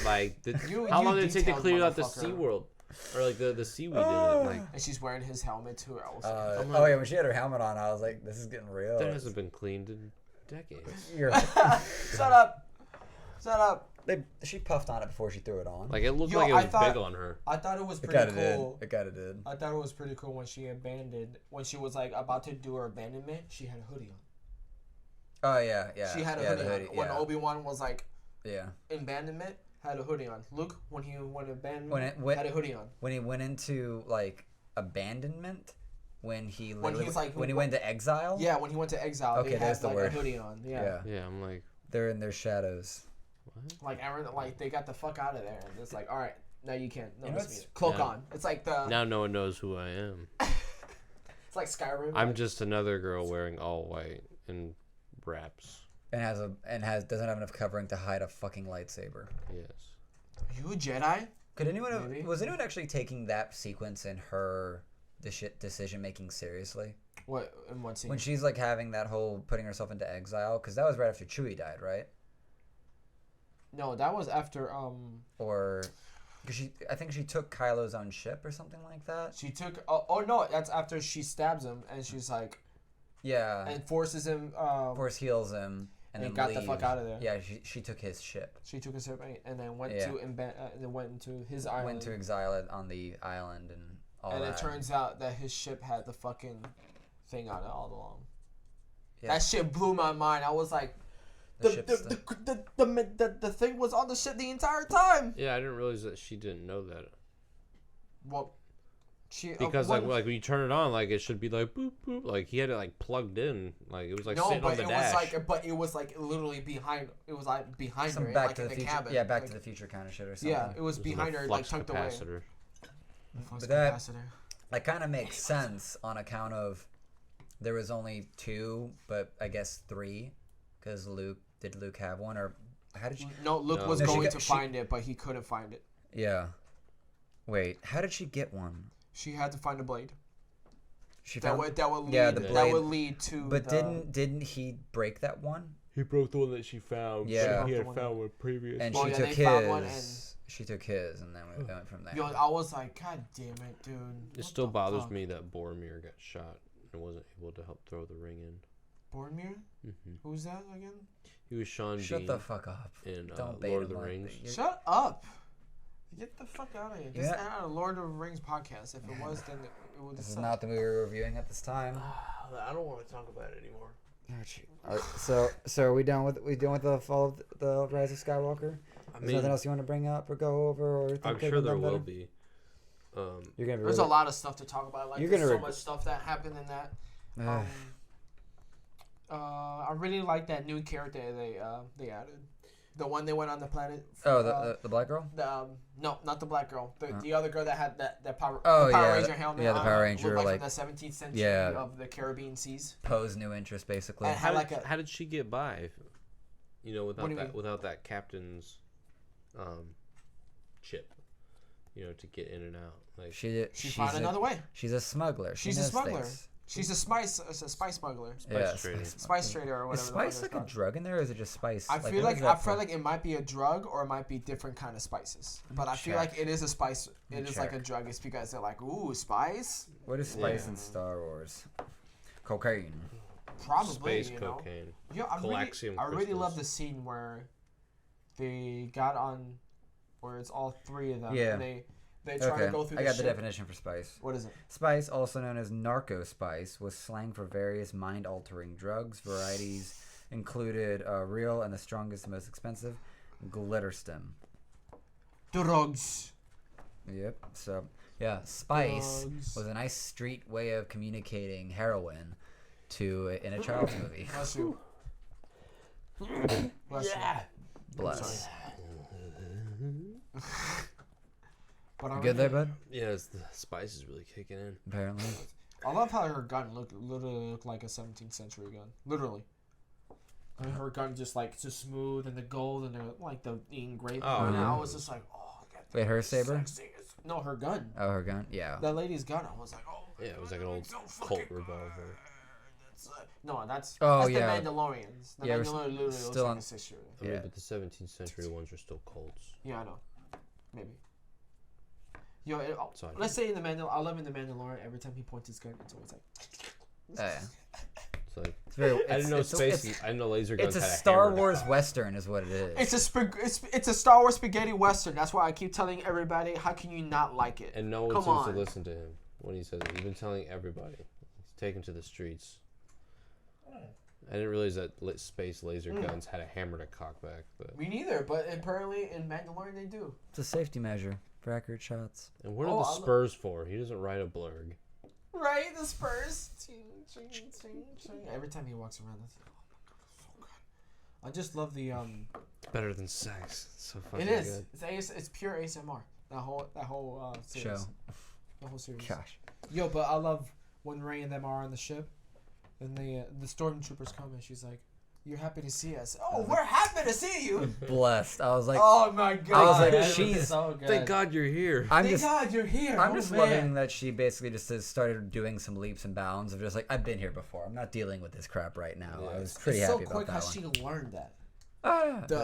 Like, how long did it take to clear out the SeaWorld? Or like the seaweed in it, like. And she's wearing his helmet too. Oh yeah, when she had her helmet on, I was like, "This is getting real." That hasn't been cleaned in decades. Shut up. She puffed on it before she threw it on. Like it looked like it was big on her. I thought it was pretty cool. It kind of did. I thought it was pretty cool when she she was like about to do her abandonment. She had a hoodie on. Oh yeah. She had a hoodie on. When Obi-Wan was like, in abandonment. Had a hoodie on. Luke, when he went abandonment, had a hoodie on. When he went into like abandonment, when he went to exile. Yeah, when he went to exile. Okay, that's the word. A hoodie on. Yeah. I'm like. They're in their shadows. What? Like Aaron, like they got the fuck out of there, and it's like, all right, Now you can't notice me. Cloak on. It's like the. Now no one knows who I am. It's like Skyrim. I'm just another girl wearing all white and wraps. And doesn't have enough covering to hide a fucking lightsaber. Yes. Are you a Jedi? Was anyone actually taking that sequence in her decision making seriously? What in what scene? When she's like having that whole putting herself into exile, because that was right after Chewie died, right? No, that was after Or because I think she took Kylo's own ship or something like that. She took. Oh no, that's after she stabs him and she's like. Yeah. And forces him. Force heals him. And then got the fuck out of there. Yeah, she took his ship. She took his ship and then went into his island. Went to exile it on the island and all that. And it turns out that his ship had the fucking thing on it all along. Yeah. That shit blew my mind. I was like, the thing was on the ship the entire time. Yeah, I didn't realize that she didn't know that. Well, because like when you turn it on, like it should be like boop boop, like he had it like plugged in, like it was like sitting on the dash. But it was like literally behind. It was like behind her, Back like to in the the future. cabin. Yeah, Back to the Future kind of shit or something. Yeah, it was behind her, like tucked away. But that kind of makes sense on account of there was only 2, but I guess 3, because did Luke have one, or how did she? No, Luke was going to find it, but he couldn't find it. Yeah. Wait, how did she get one? She had to find a blade. That would lead to. But didn't he break that one? He broke the one that she found. Yeah, he had found one previous. And she took his. She took his, and then we went from there. Yo, I was like, God damn it, dude. It still bothers me that Boromir got shot and wasn't able to help throw the ring in. Boromir? Mm-hmm. Who's that again? He was Sean Bean. Shut the fuck up. In Lord of the Rings. Shut up. Get the fuck out of here. This is not a Lord of the Rings podcast. If it was, then it would. This is not the movie we're reviewing at this time. I don't want to talk about it anymore. So are we done with the fall of the Rise of Skywalker? Is there nothing else you want to bring up or go over? Or I'm sure there will be. There's a lot of stuff to talk about. Like there's so much stuff that happened in that. I really like that new character they added. The one they went on the planet. The black girl? No, not the black girl. The other girl that had that Power Ranger helmet. Yeah, the Power Ranger, like from the 17th century of the Caribbean seas. Poe's new interest, basically. And how did she get by? Without that captain's chip. To get in and out. Like she found another way. She's a smuggler. She's a smuggler. She's a spice smuggler. Spice trader or whatever. Is spice like a drug in there, or is it just spice? I feel like it might be a drug, or it might be different kind of spices. But I feel like it is a spice. It is like a drug. It's because they're like, ooh, spice. What is spice in Star Wars? Cocaine. Probably. Space cocaine. Yeah, I really love the scene where they got on, where it's all 3 of them. Yeah. And they try to go through the I got the definition for spice. What is it? Spice, also known as narco spice, was slang for various mind-altering drugs. Varieties included real and the strongest and most expensive, glitterstim. Drugs. Yep. So, yeah, spice was a nice street way of communicating heroin in a child's movie. Bless you. Bless you. Bless. But good there, bud? Yeah, the spice is really kicking in. Apparently. I love how her gun literally looked like a 17th century gun. Literally. And her gun just smooth and the gold and the engraving. Oh, and I was just like, oh, God. Wait, her saber? No, her gun. Oh, her gun? Yeah. That lady's gun. I was like, oh. Yeah, it was like an old Colt revolver. That's the Mandalorians. The Mandalorian literally still looks like a sister. I mean, but the 17th century ones are still Colts. Yeah, I know. Maybe. Yo, let's say in the I love in the Mandalorian. Every time he points his gun, it's always like. Oh, yeah. It's like I didn't know I didn't know laser guns. It's a Star Wars Western, is what it is. It's a Star Wars spaghetti Western. That's why I keep telling everybody. How can you not like it? And no one seems to listen to him when he says it. He's been telling everybody. He's taken to the streets. I didn't realize that space laser guns had a hammer to cock back. But me neither, but apparently in Mandalorian they do. It's a safety measure for accurate shots. And what are the spurs for? He doesn't ride a blurg. Right, the spurs. Every time he walks around, that's like, oh my god, so good. I just love the It's better than sex. It's so fucking good. It is. Good. It's pure ASMR. That whole series. Show. The whole series. Gosh. Yo, but I love when Rey and them are on the ship, and the stormtroopers come and she's like, "You're happy to see us." Oh, we're happy to see you. Blessed. I was like, oh my god. I was like, man, she's. so good. Thank God you're here. Thank God you're here. I'm just loving that she basically just started doing some leaps and bounds of just like, I've been here before. I'm not dealing with this crap right now. Yeah. I was pretty it's happy so quick about that how one. she learned that.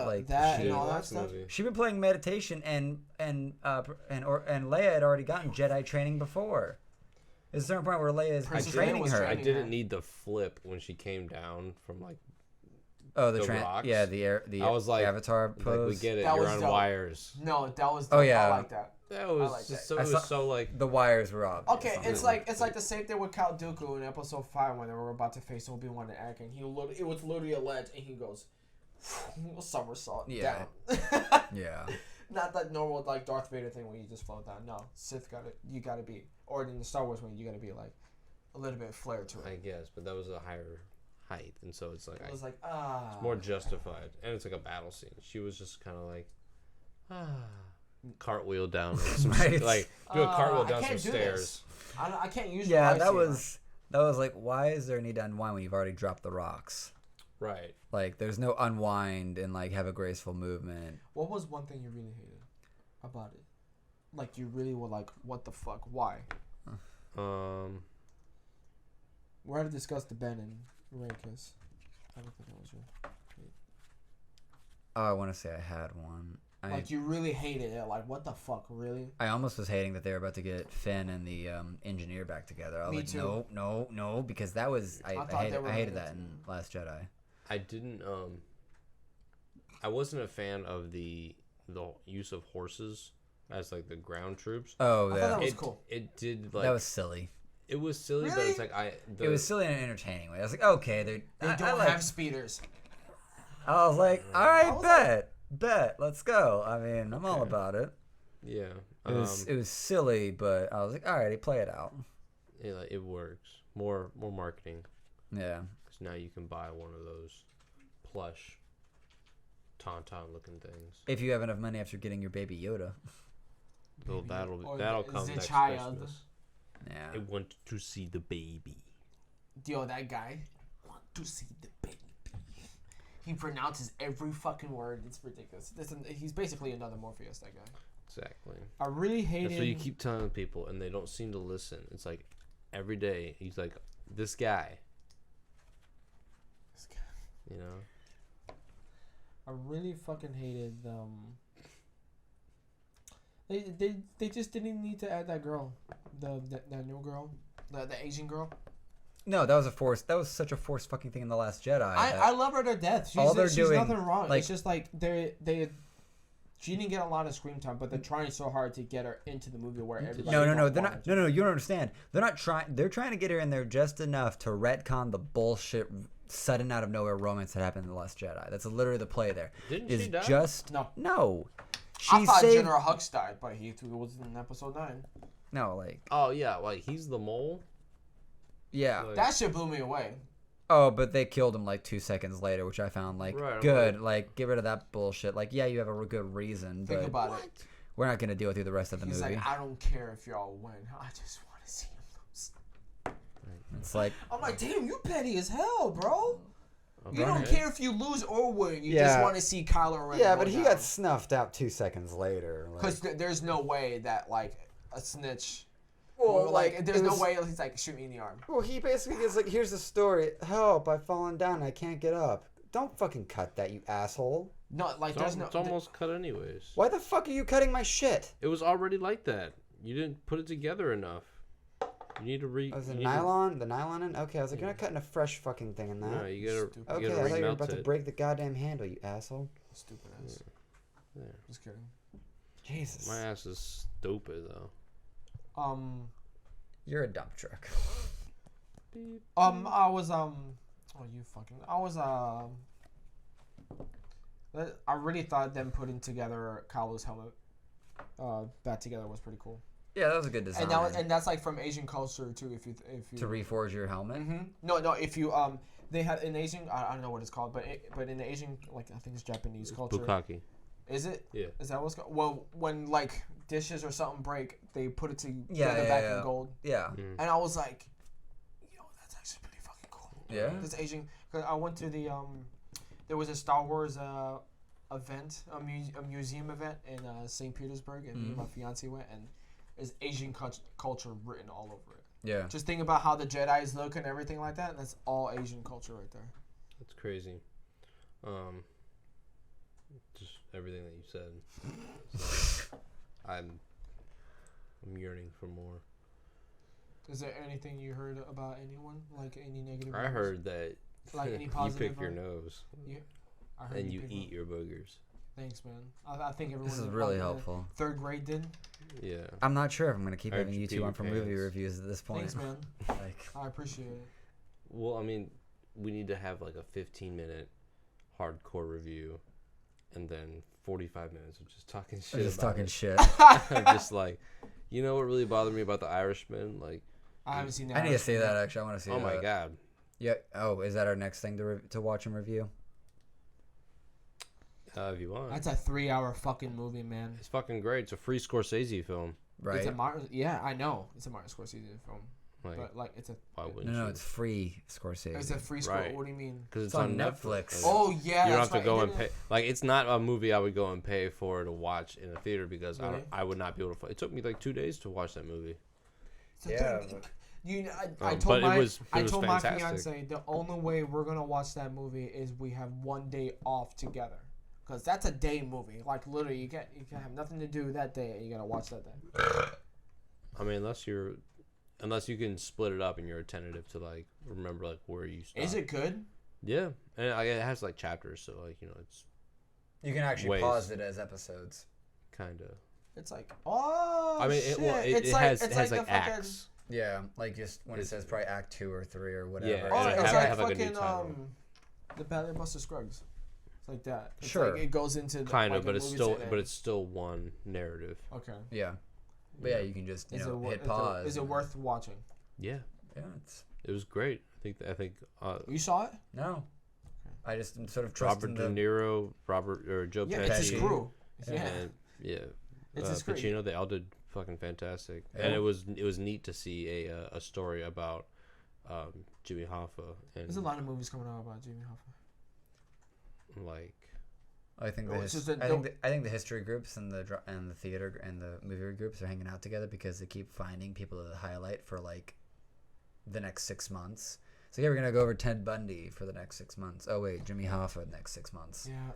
Like that She and didn't all that watch the stuff. movie. she'd been playing meditation, and Leia had already gotten Jedi training before. There's a certain point where Leia is Princess Leia training was her. I training didn't her. need the flip when she came down from like. Oh, the rocks. yeah, the I was like, Avatar pose. Like, we get it. That You're was on dope. wires. No, that was. Oh, Dope. yeah. I like that. That was like just that. so. It was so like. The wires were obvious. Okay, it's like the same thing with Count Dooku in Episode 5 when they were about to face Obi-Wan and Anakin. It was literally a ledge, and he goes, somersault Yeah. down. Yeah. Not that normal like Darth Vader thing where you just float down. No, Sith you gotta be, or in the Star Wars one you gotta be like a little bit of flair to it. I guess, but that was a higher height, and so it's like It was like it's more justified, and it's like a battle scene. She was just kind of like cartwheel down some Right. like do a cartwheel I down some can't do stairs. this. I can't use. Yeah, my that lightsaber. was like, why is there a need to unwind when you've already dropped the rocks? Right. Like, there's no unwind and like have a graceful movement. What was one thing you really hated about it? Like you really were like, what the fuck? Why? We're going to discuss the Ben and Ray kiss. I don't think that was your. Oh, I want to say I had one. Like you really hated it. Like what the fuck, really? I almost was hating that they were about to get Finn and the engineer back together. I was Me like, too. no, because that was I hated that in Last Jedi. I didn't I wasn't a fan of the use of horses as like the ground troops. Oh, I thought that was cool. It did like that was silly. It was silly, but Really? it's like It was silly in an entertaining way. I was like, okay, They I don't like, have speeders. I was like, all I right, was bet, let's go. I mean, I'm all about it. yeah. It was silly, but I was like, all right, play it out. It works. More marketing. Yeah. Because now you can buy one of those plush tauntaun looking things. If you have enough money after getting your baby Yoda. Well, Or that'll the come next child. Christmas. Yeah. I want to see the baby. Yo, that guy. Want to see the baby. He pronounces every fucking word. It's ridiculous. He's basically another Morpheus, that guy. Exactly. I really hated... That's what you keep telling people, and they don't seem to listen. It's like every day he's like, this guy. You know? I really fucking hated They just didn't need to add that girl, that new girl, the Asian girl. No, that was a force. That was such a forced fucking thing in The Last Jedi. I love her to death. She's nothing wrong. It's just like she didn't get a lot of screen time, but they're trying so hard to get her into the movie where everybody. No. They're not. No. You don't understand. They're not trying. They're trying to get her in there just enough to retcon the bullshit, sudden out of nowhere romance that happened in The Last Jedi. That's literally the play there. Didn't is she die? just no. She I thought saved. General Hux died, but he was in episode 9. No, like Oh, yeah. Like, he's the mole? yeah. Like, That shit blew me away. Oh, but they killed him like 2 seconds later, which I found like Right, good. right. Like get rid of that bullshit. Like yeah, you have a good reason, Think but about it. we're not gonna deal with you the rest of the He's movie. like, I don't care if y'all win. I just want to see him lose. It's like I'm like, damn, you petty as hell, bro. okay. You don't care if you lose or win. You just Yeah. want to see Kylo Ren. yeah, go but he down. got snuffed out 2 seconds later. Because there's no way that like a snitch. Well, Or, like, there's it no was- way he's like shoot me in the arm. Well, he basically is like, here's the story. Help, I've fallen down. I can't get up. Don't fucking cut that, you asshole. No, like It's, there's no. it's almost cut anyways. Why the fuck are you cutting my shit? It was already like that. You didn't put it together enough. You need to Was the nylon in? Okay, I was like, you're not cutting a fresh fucking thing in that. No, you gotta. Stupid. You Okay, gotta I thought you were remelt about to it. break the goddamn handle, you asshole. Stupid ass. Yeah. Just kidding. Jesus. My ass is stupid though. You're a dump truck. I was I really thought them putting together Kylo's helmet back together was pretty cool. Yeah, that was a good design. And that's like from Asian culture too. If you to reforge your helmet. Mm-hmm. No. If you they had in Asian, I don't know what it's called, but in the Asian, like I think it's Japanese culture. Bukkake. Is it? Yeah. Is that what's called? Well, when like dishes or something break, they put it together back in gold. Yeah. And I was like, yo, that's actually pretty fucking cool. Yeah. This Asian. Cause I went to the there was a Star Wars event, a museum event in St. Petersburg, and me and my fiance went, and there's Asian culture written all over it. Yeah. Just think about how the Jedi's look and everything like that, and that's all Asian culture right there. That's crazy. Just everything that you said. Like, I'm yearning for more. Is there anything you heard about anyone? Like any negative? I heard that like any positive. You pick your nose. I heard and you eat your boogers. Thanks, man. I think everyone. This is really helpful. Third grade did. Yeah. I'm not sure if I'm gonna keep having you two on for movie reviews at this point. Thanks, man. Like, I appreciate it. Well, I mean, we need to have like a 15-minute hardcore review, and then 45 minutes of just talking shit. Just talking shit. Just like, you know what really bothered me about The Irishman? Like, I haven't seen that. I need to see that actually. I want to see. Oh my god. Yeah. Oh, is that our next thing to watch and review? If you want. That's a 3-hour fucking movie, man. It's fucking great. It's a free Scorsese film. Right. It's a Martin. Yeah, I know. It's a Martin Scorsese film. Like, but like, it's a. Why wouldn't No, you? it's free Scorsese. It's a free Scorsese. Right. What do you mean? Because it's on Netflix. Oh yeah. You don't have to go and pay. Like, it's not a movie I would go and pay for to watch in a theater because really? I would not be able to. It took me like 2 days to watch that movie. Yeah. I told my fantastic. fiance the only way we're gonna watch that movie is we have one day off together, because that's a day movie. Like literally, you can have nothing to do that day, and you gotta watch that day. I mean, unless you can split it up and you're attentive to like remember like where you start. Is it good? Yeah, and it has like chapters, so like it's. You can actually pause it as episodes. Kinda. It's like I mean, it has like acts. Yeah, like just when it says probably Act 2 or 3 or whatever. Yeah, oh, it's like fucking the Battle of Buster Scruggs. It's like that. It's sure. Like it goes into kind of, but it's still one narrative. Okay. Yeah. But yeah, you can just hit pause. Is it worth watching? Yeah. Yeah, it was great. I think. You saw it? No. I just sort of trusted Robert De Niro, Joe Pesci. Yeah, it's his crew. Yeah. And, yeah. It's his crew. Pacino, they all did fucking fantastic, and it was neat to see a story about Jimmy Hoffa. And there's a lot of movies coming out about Jimmy Hoffa. Like, I think the history groups and the theater and the movie groups are hanging out together because they keep finding people to highlight for like the next 6 months. So yeah, we're gonna go over Ted Bundy for the next 6 months. Oh wait, Jimmy Hoffa next 6 months. Yeah.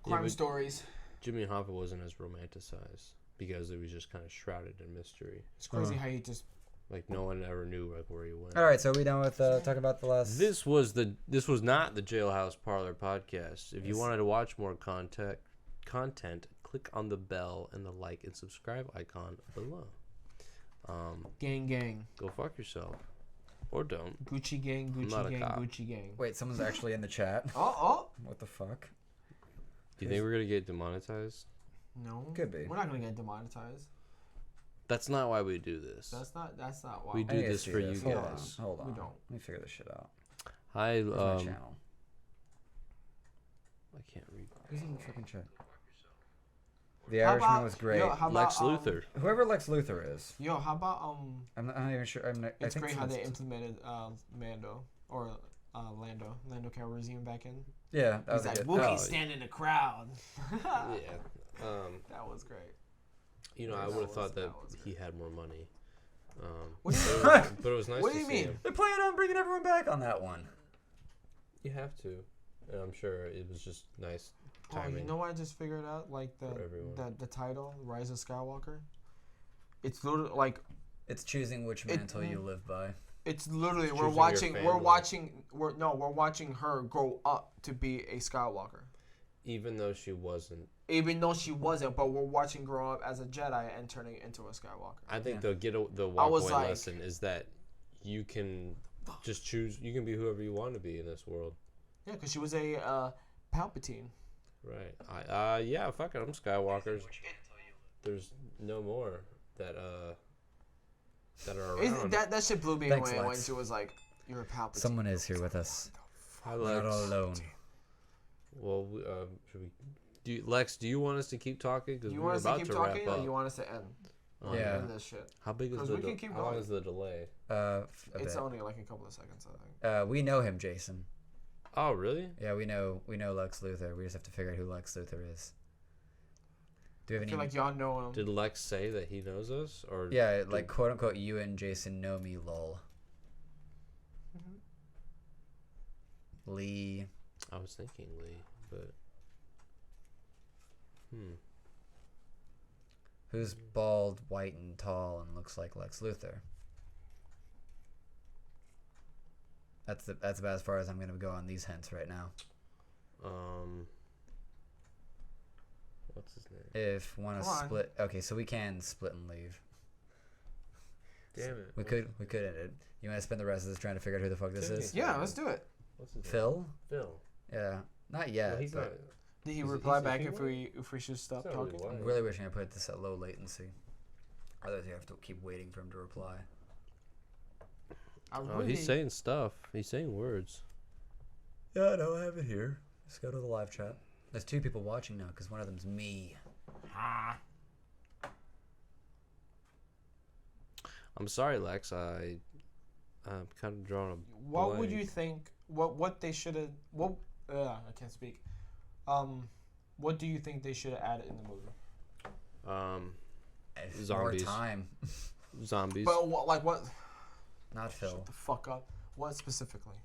Crime stories. Jimmy Hoffa wasn't as romanticized because it was just kind of shrouded in mystery. It's crazy how you just like no one ever knew like where he went. All right, so are we done with talking about the last? This was not the Jailhouse Parlor podcast. If you wanted to watch more content, click on the bell and the like and subscribe icon below. Gang. Go fuck yourself, or don't. Gucci gang, Gucci gang. Wait, someone's actually in the chat. Oh. What the fuck? Do you think we're gonna get demonetized? No. Could be. We're not gonna get demonetized. That's not why we do this. That's not why we do this for you guys. Hold on. We don't. Let me figure this shit out. Hi, my channel. I can't read. Who's in the fucking chat? The Irishman was great. Lex Luthor. Whoever Lex Luthor is. Yo, how about I'm not even sure. It's great how they implemented Mando or Lando Calrissian back in. Yeah, that was like good. Wookiee stand in the crowd. Yeah. That was great. I would have thought that he had more money. What do you mean? But it was nice. What do you mean? They're planning on bringing everyone back on that one. You have to, and I'm sure it was just nice timing. Oh, you know what I just figured out? Like the title, Rise of Skywalker. It's literally like. It's choosing which mantle you live by. It's literally we're watching her grow up to be a Skywalker. Even though she wasn't, but we're watching grow up as a Jedi and turning into a Skywalker. I think the walkaway lesson is that you can just choose. You can be whoever you want to be in this world. Yeah, because she was a Palpatine. Right. Yeah. Fuck it. I'm Skywalkers. There's no more that are around. That shit blew me away when she was like, "You're a Palpatine." Someone is here with us. We're not all alone. Well, should we Lex, do you want us to keep talking? Do you want us to keep talking, or you want us to end? End this shit. How big is how long is the delay? It's only like a couple of seconds, I think. We know him, Jason. Oh, really? Yeah, we know Lex Luthor. We just have to figure out who Lex Luthor is. Do we have I feel like y'all know him. Did Lex say that he knows us, or yeah, like quote unquote, you and Jason know me, lol. Lee. I was thinking Lee, but Who's bald, white, and tall, and looks like Lex Luthor? That's about as far as I'm gonna go on these hints right now. What's his name? If want to split, okay, so we can split and leave. Damn it. We could end it. You want to spend the rest of this trying to figure out who the fuck this is? Yeah, let's do it. What's his name? Phil? Phil. Yeah, not yet. Well, he's not. Did he reply back if we should stop talking? Really I'm really wishing I put this at low latency. Otherwise, you have to keep waiting for him to reply. He's saying stuff. He's saying words. Yeah, no, I have it here. Let's go to the live chat. There's 2 people watching now because one of them's me. I'm sorry, Lex. I'm kind of drawing a What blank. would you think? What they should have? What? I can't speak. What do you think they should have added in the movie? Zombies. More time. Zombies. But what? Not Phil. Shut the fuck up. What specifically?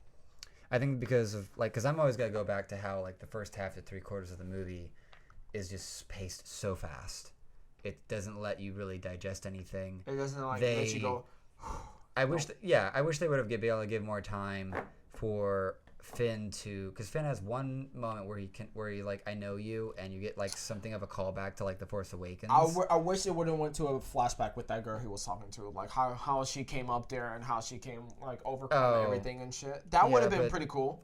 I think because I'm always gonna go back to how like the first half to 3/4 of the movie is just paced so fast. It doesn't let you really digest anything. It doesn't let you go. I wish they would have been able to give more time for Finn because Finn has one moment where he like I know you, and you get like something of a callback to like the Force Awakens. I wish it would have went to a flashback with that girl he was talking to, like how she came up there and how she came like overcome everything and shit. That would have been pretty cool.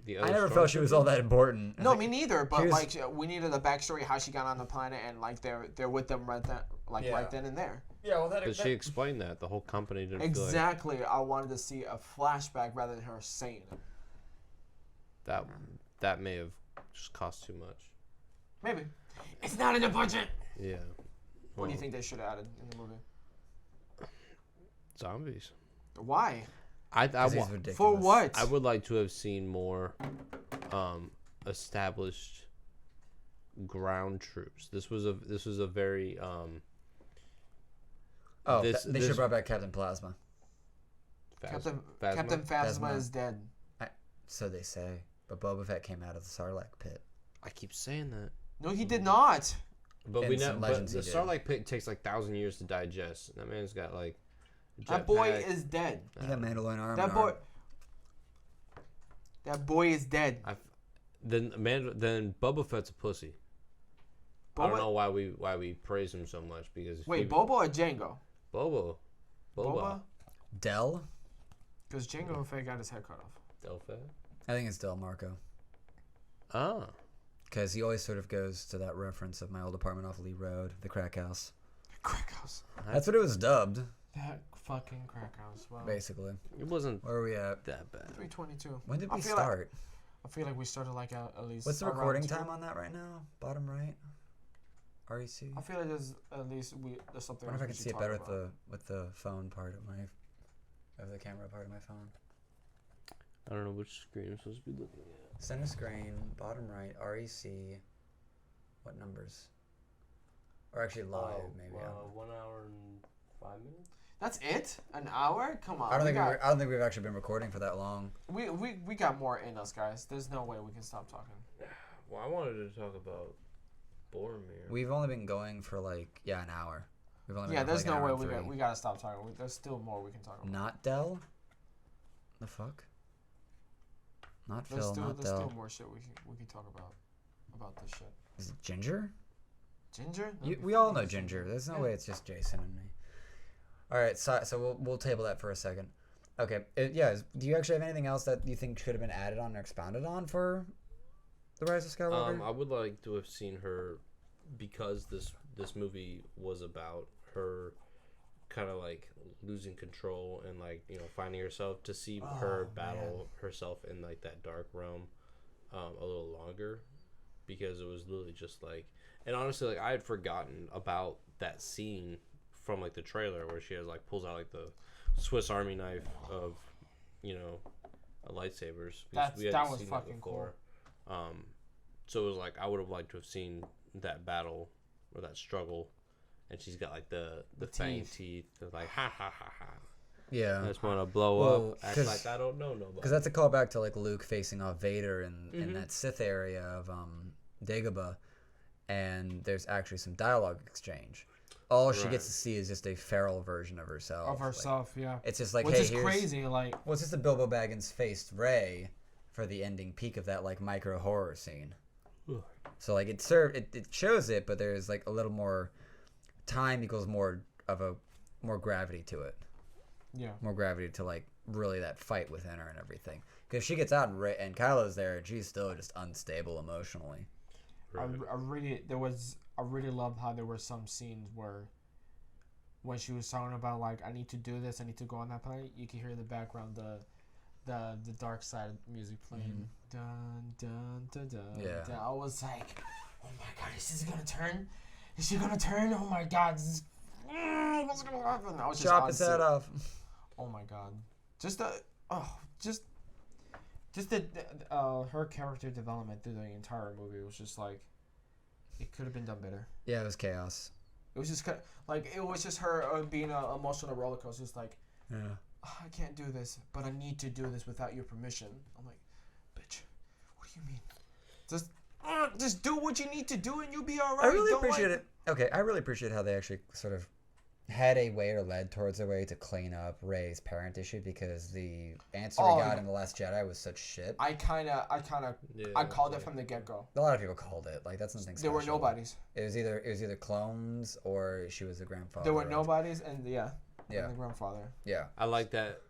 I never felt she was all that important. No, me neither. But like we needed a backstory how she got on the planet, and like they're with them right then and there. Yeah, well, But she explained that the whole company didn't exactly. I wanted to see a flashback rather than her saying it. That may have just cost too much. Maybe it's not in the budget. Yeah. What do you think they should have added in the movie? Zombies. Why? For what? I would like to have seen more established ground troops. This was a very they should have brought back Captain Plasma. Captain Phasma is dead. So they say, but Boba Fett came out of the Sarlacc pit. I keep saying that. No, he did not. But we know. But the Sarlacc pit takes like 1,000 years to digest. That man's got like. That boy is dead. He got Mandalorian armor. That boy is dead. Then Boba Fett's a pussy. I don't know why we praise him so much because. Boba or Jango? Boba. Del. Because Jango Fett got his head cut off. Del Fett. I think it's Del Marco. Ah. Because he always sort of goes to that reference of my old apartment off Lee Road, the crack house. Crack house. That's what it was dubbed. That fucking crack house. Wow. Basically. It wasn't. Where are we at? That bad. 3:22. When did we start? I feel like we started like at least. What's the recording time on that right now? Bottom right. REC. I feel like there's at least there's something. I wonder if I can see it better with the phone part of the camera part of my phone. I don't know which screen I'm supposed to be looking at. Center screen, bottom right, REC. What numbers? Or actually live, maybe. 1 hour and 5 minutes. That's it? An hour? Come on. I don't think we've actually been recording for that long. We got more in us, guys. There's no way we can stop talking. Well, I wanted to talk about Boromir. We've only been going for like an hour. There's no way we gotta stop talking. There's still more we can talk about. Not Del. The fuck. Not Phil. Not Del. There's still more shit we can talk about this shit. Is it Ginger? Ginger? We all know Ginger. There's no way it's just Jason and me. All right, so we'll table that for a second. Okay, do you actually have anything else that you think should have been added on or expounded on for The Rise of Skywalker? I would like to have seen her, because this movie was about her kind of like losing control and like finding herself, to see her battle herself in like that dark realm a little longer. because it was literally just like, and honestly, like I had forgotten about that scene from like the trailer where she has like pulls out like the Swiss Army knife of, lightsabers. That was fucking cool. So it was like I would have liked to have seen that battle or that struggle, and she's got like the fang teeth. They're like ha ha ha ha. Yeah, I just want to blow up, act like I don't know nobody. Because that's a callback to like Luke facing off Vader in that Sith area of Dagobah, and there's actually some dialogue exchange. All she gets to see is just a feral version of herself. Yeah. It's just like, which is crazy. Like, well, it's just a Bilbo Baggins faced Rey for the ending peak of that like micro horror scene. So like it shows it, but there's like a little more time equals more gravity to it. Yeah. More gravity to like really that fight within her and everything. Because she gets out and Kylo's there, and she's still just unstable emotionally. Right. I really loved how there were some scenes where when she was talking about like I need to do this, I need to go on that planet, you can hear in the background the dark side music playing. Dun dun dun dun. Yeah. Dun. I was like, oh my god, is this gonna turn? Is she gonna turn? Oh my god, what's gonna happen? I was just chop his head off. Oh my god, just the her character development through the entire movie was just like, it could have been done better. Yeah, it was chaos. It was just like it was just her being an emotional roller coaster. It's like, yeah, I can't do this, but I need to do this without your permission. I'm like, bitch, what do you mean? Just do what you need to do and you'll be all right. I really appreciate it. Okay, I really appreciate how they actually sort of had a way or led towards a way to clean up Rey's parent issue, because the answer we got in The Last Jedi was such shit. I called it from the get-go. A lot of people called it. Like, that's nothing special. There were nobodies. It was either clones or she was the grandfather. There were nobodies and the grandfather. Yeah. I like that,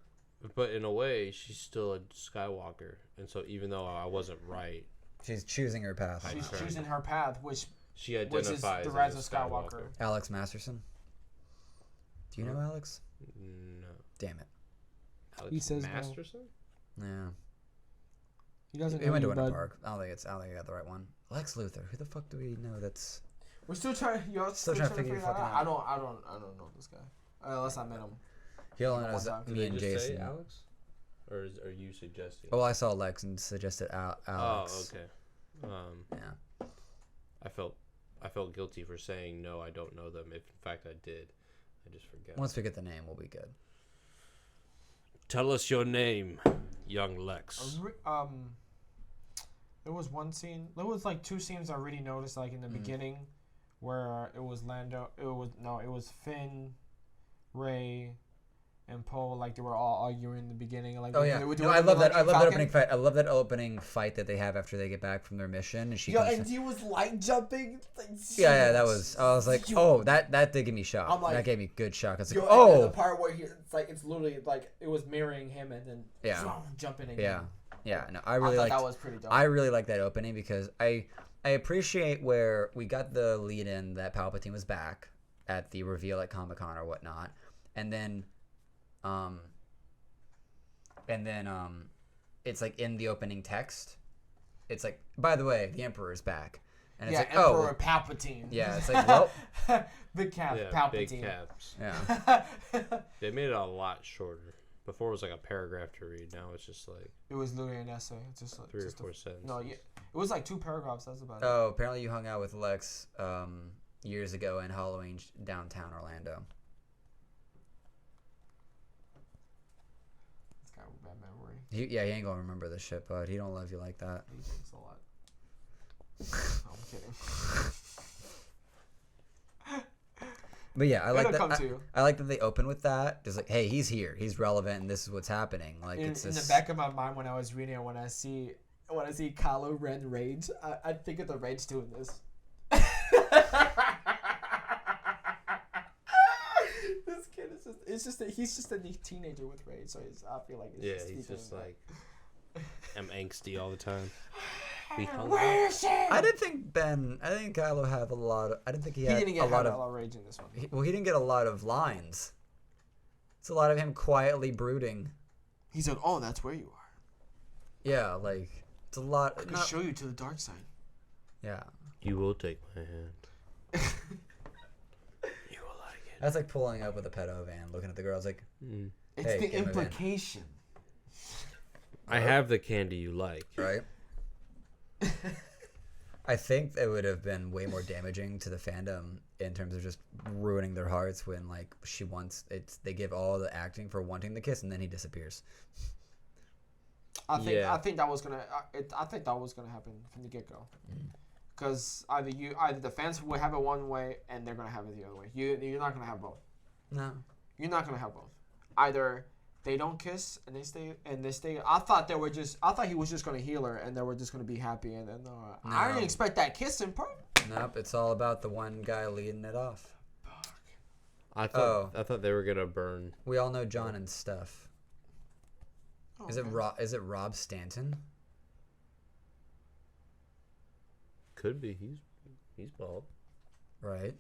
but in a way, she's still a Skywalker, and so even though I wasn't right, she's choosing her path. She's choosing her path, which is the rise of Skywalker. Alex Masterson. Do you know Alex? No. Damn it. Alex He says Masterson? No. Yeah. He doesn't. He went to Winter Park. I don't think I got the right one. Lex Luthor. Who the fuck do we know? That's. We're still trying. Still trying to figure that out. I don't know this guy. Unless I met him. He only knows me and Jason. Say Alex? Or are you suggesting? Oh, I saw Lex and suggested Alex. Oh, okay. Yeah. I felt guilty for saying no, I don't know them. If in fact I did, I just forget. Once we get the name, we'll be good. Tell us your name, young Lex. There was one scene. There was like two scenes I really noticed, like in the beginning, where it was Lando. It was Finn, Rey, and Poe. Like they were all arguing in the beginning. Like I love that. I love that opening fight. I love that opening fight that they have after they get back from their mission. And he was light jumping. Like, yeah, that was. I was like, that did give me shock. Like, that gave me good shock. I was like, the part where it's literally like it was mirroring him and then jumping again. Yeah, no, I really liked that was pretty dope. I really like that opening because I appreciate where we got the lead in that Palpatine was back at the reveal at Comic-Con or whatnot, and then it's like in the opening text, it's like, by the way, the Emperor's back, and it's like, Emperor Palpatine. Yeah, it's like, well, big cap, Palpatine. Big caps. Yeah, they made it a lot shorter. Before it was like a paragraph to read. Now it's just like it was literally an essay. It's just like 3 or 4 sentences. No, it was like 2 paragraphs. That's about it. Oh, apparently you hung out with Lex years ago in Halloween downtown Orlando. This guy with bad memory. He ain't gonna remember this shit, bud. He don't love you like that. He thinks a lot. No, I'm kidding. But yeah, I like that. I like that they open with that. Just like, hey, he's here. He's relevant, and this is what's happening. Like in the back of my mind when I was reading it, when I see Kylo Ren rage, I think of the rage doing this. This kid is he's just a teenager with rage, so I feel like he's just like I'm angsty all the time. Where is she? I didn't think Kylo had a lot of. I didn't think he had didn't get a lot of rage in this one. He didn't get a lot of lines. It's a lot of him quietly brooding. He's like, "Oh, that's where you are." Yeah, like it's a lot. I can show you to the dark side. Yeah. You will take my hand. You will like it. That's like pulling up with a pedo van, looking at the girls like, It's hey, the implication. I have the candy you like. Right? I think it would have been way more damaging to the fandom in terms of just ruining their hearts when like they give all the acting for wanting the kiss and then he disappears. I think that was gonna happen from the get go, because either the fans would have it one way and they're gonna have it the other way. You're not gonna have both. No, you're not gonna have both. Either they don't kiss and they stay. I thought he was just gonna heal her and they were just gonna be happy and then I didn't expect that kissing part. Nope, it's all about the one guy leading it off. I thought they were gonna burn. We all know John and Steph. Oh, Is it Rob Stanton? Could be. He's bald. Right.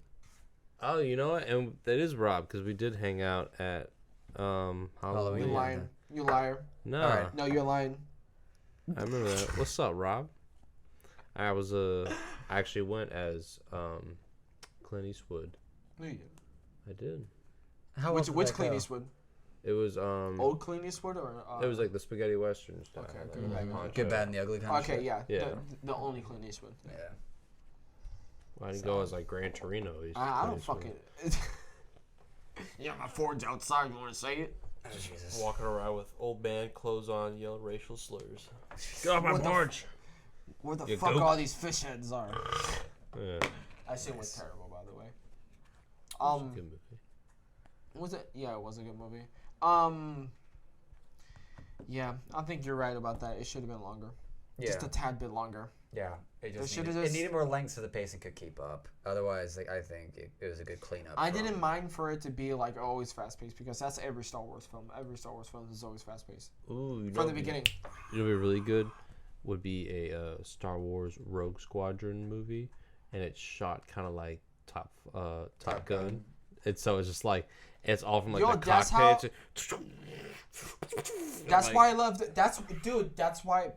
Oh, you know what? And that is Rob because we did hang out at Halloween. You're lying. You liar. No. Right. No, you're lying. I remember that. What's up, Rob? I actually went as Clint Eastwood. No, you didn't. I did. Which Clint Eastwood? It was old Clint Eastwood or it was like the spaghetti western style. Okay, Good, bad, and the ugly kind of shit. yeah. Yeah. The only Clint Eastwood. Yeah. Well, I didn't go as like Gran Torino. I don't fucking. Yeah, my Ford's outside. You want to say it? Oh, Jesus. Walking around with old man clothes on, yelling racial slurs. Get off my porch! Where the fuck all these fish heads are? Yeah. That shit was terrible, by the way. It was a good movie. Was it? Yeah, it was a good movie. Yeah, I think you're right about that. It should have been longer. Yeah. Just a tad bit longer. Yeah. It It needed more length so the pacing could keep up. Otherwise, like I think it was a good cleanup. I didn't mind for it to be like always fast paced because that's every Star Wars film. Every Star Wars film is always fast paced. Ooh, from the beginning. You know, what would be really good would be a Star Wars Rogue Squadron movie, and it's shot kind of like Top Gun. It's just like it's all from like the cockpit. That's why I love. That's why.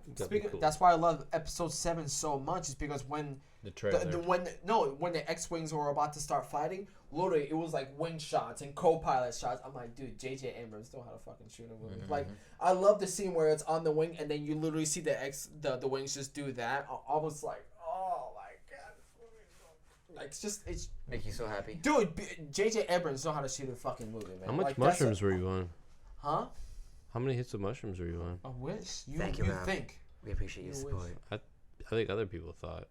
That's why I love Episode 7 so much. Is because when the trailer, when the X-wings were about to start fighting, literally it was like wing shots and co-pilot shots. I'm like, dude, J.J. Abrams know how to fucking shoot a movie. Like, I love the scene where it's on the wing and then you literally see the wings just do that. I was like, oh my god, like it's make you so happy, dude. J.J. Abrams know how to shoot a fucking movie, man. How much like, mushrooms were you on? Huh? How many hits of mushrooms were you on? I wish. Thank you, you Rob. think. We appreciate your support. I think other people thought.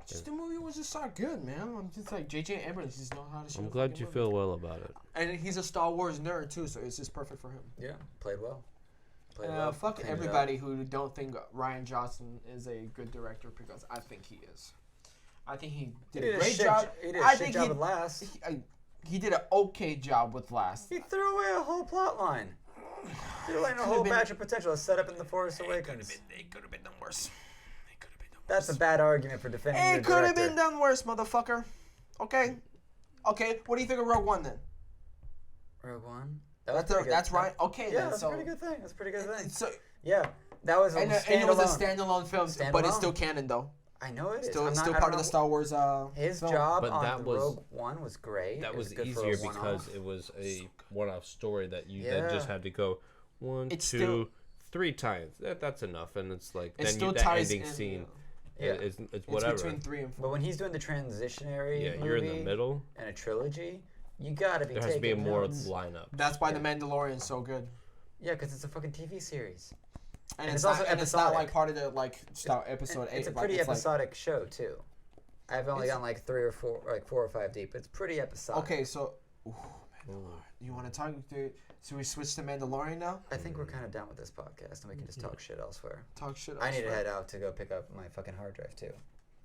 Just the movie was just so good, man. I'm just like J.J. Abrams just know how to shoot. I'm glad you feel well about it. And he's a Star Wars nerd too, so it's just perfect for him. Yeah, played well. Fuck everybody who don't think Rian Johnson is a good director because I think he is. I think he did a great job. He did a shit job with Last. He did an okay job with Last. He threw away a whole plot line. Threw away a whole batch of potential that's set up in The Force Awakens. It could have been done worse. That's a bad argument for defending the director. It could have been done worse, motherfucker. Okay. What do you think of Rogue One then? Rogue One? That's right. Okay, yeah, then. That's a pretty good thing. That's a pretty good thing. So, yeah, that was and it was a standalone film, but it's still canon though. I know it is. Still part of the Star Wars. His film. job on Rogue One was great. That was easier because it was a one-off story that you then just had to go 1, 2, 3 times. That's enough, and it's like it then the ending scene. Yeah, it's whatever. It's between 3 and 4. But when he's doing the transitionary movie you're in the middle and a trilogy, you gotta be. There has to be a more lineup. That's why The Mandalorian's so good. Yeah, because it's a fucking TV series. And it's also episodic. It's not like part of the episode 8. It's a pretty episodic show too. I've only gone like 3 or 4, like 4 or 5 deep. It's pretty episodic. Okay, so you want to talk? Should we switch to Mandalorian now? I think we're kind of done with this podcast, and we can just talk shit elsewhere. Talk shit. I need to head out to go pick up my fucking hard drive too.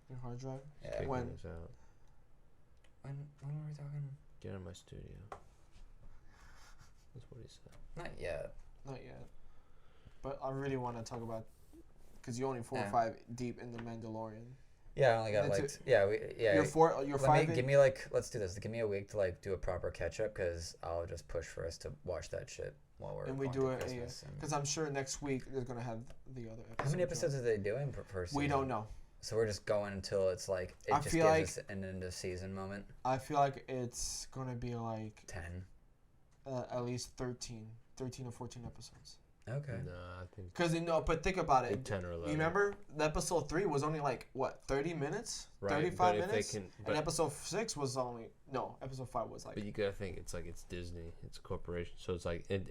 Your hard drive? Yeah. When? When were we talking? Get in my studio. That's what he said. Not yet. Not yet. But I really want to talk about because you're only 4 or 5 deep in the Mandalorian. Yeah, I only got You're 4. You're 5. Give me let's do this. Give me a week to like do a proper catch up because I'll just push for us to watch that shit while we're. And we do it because I'm sure next week they're gonna have the other episodes. How many episodes are they doing per season? We don't know. So we're just going until it's like it just gives us an end of season moment. I feel like it's gonna be like 10. At least 13 or 14 episodes. Okay. No, I think. Because but think about it. 10 or 11. You remember episode 3 was only like what 30 minutes, right, 35 minutes, and episode 6 was only episode 5 was like. But you gotta think it's like it's Disney, it's a corporation, so it's like and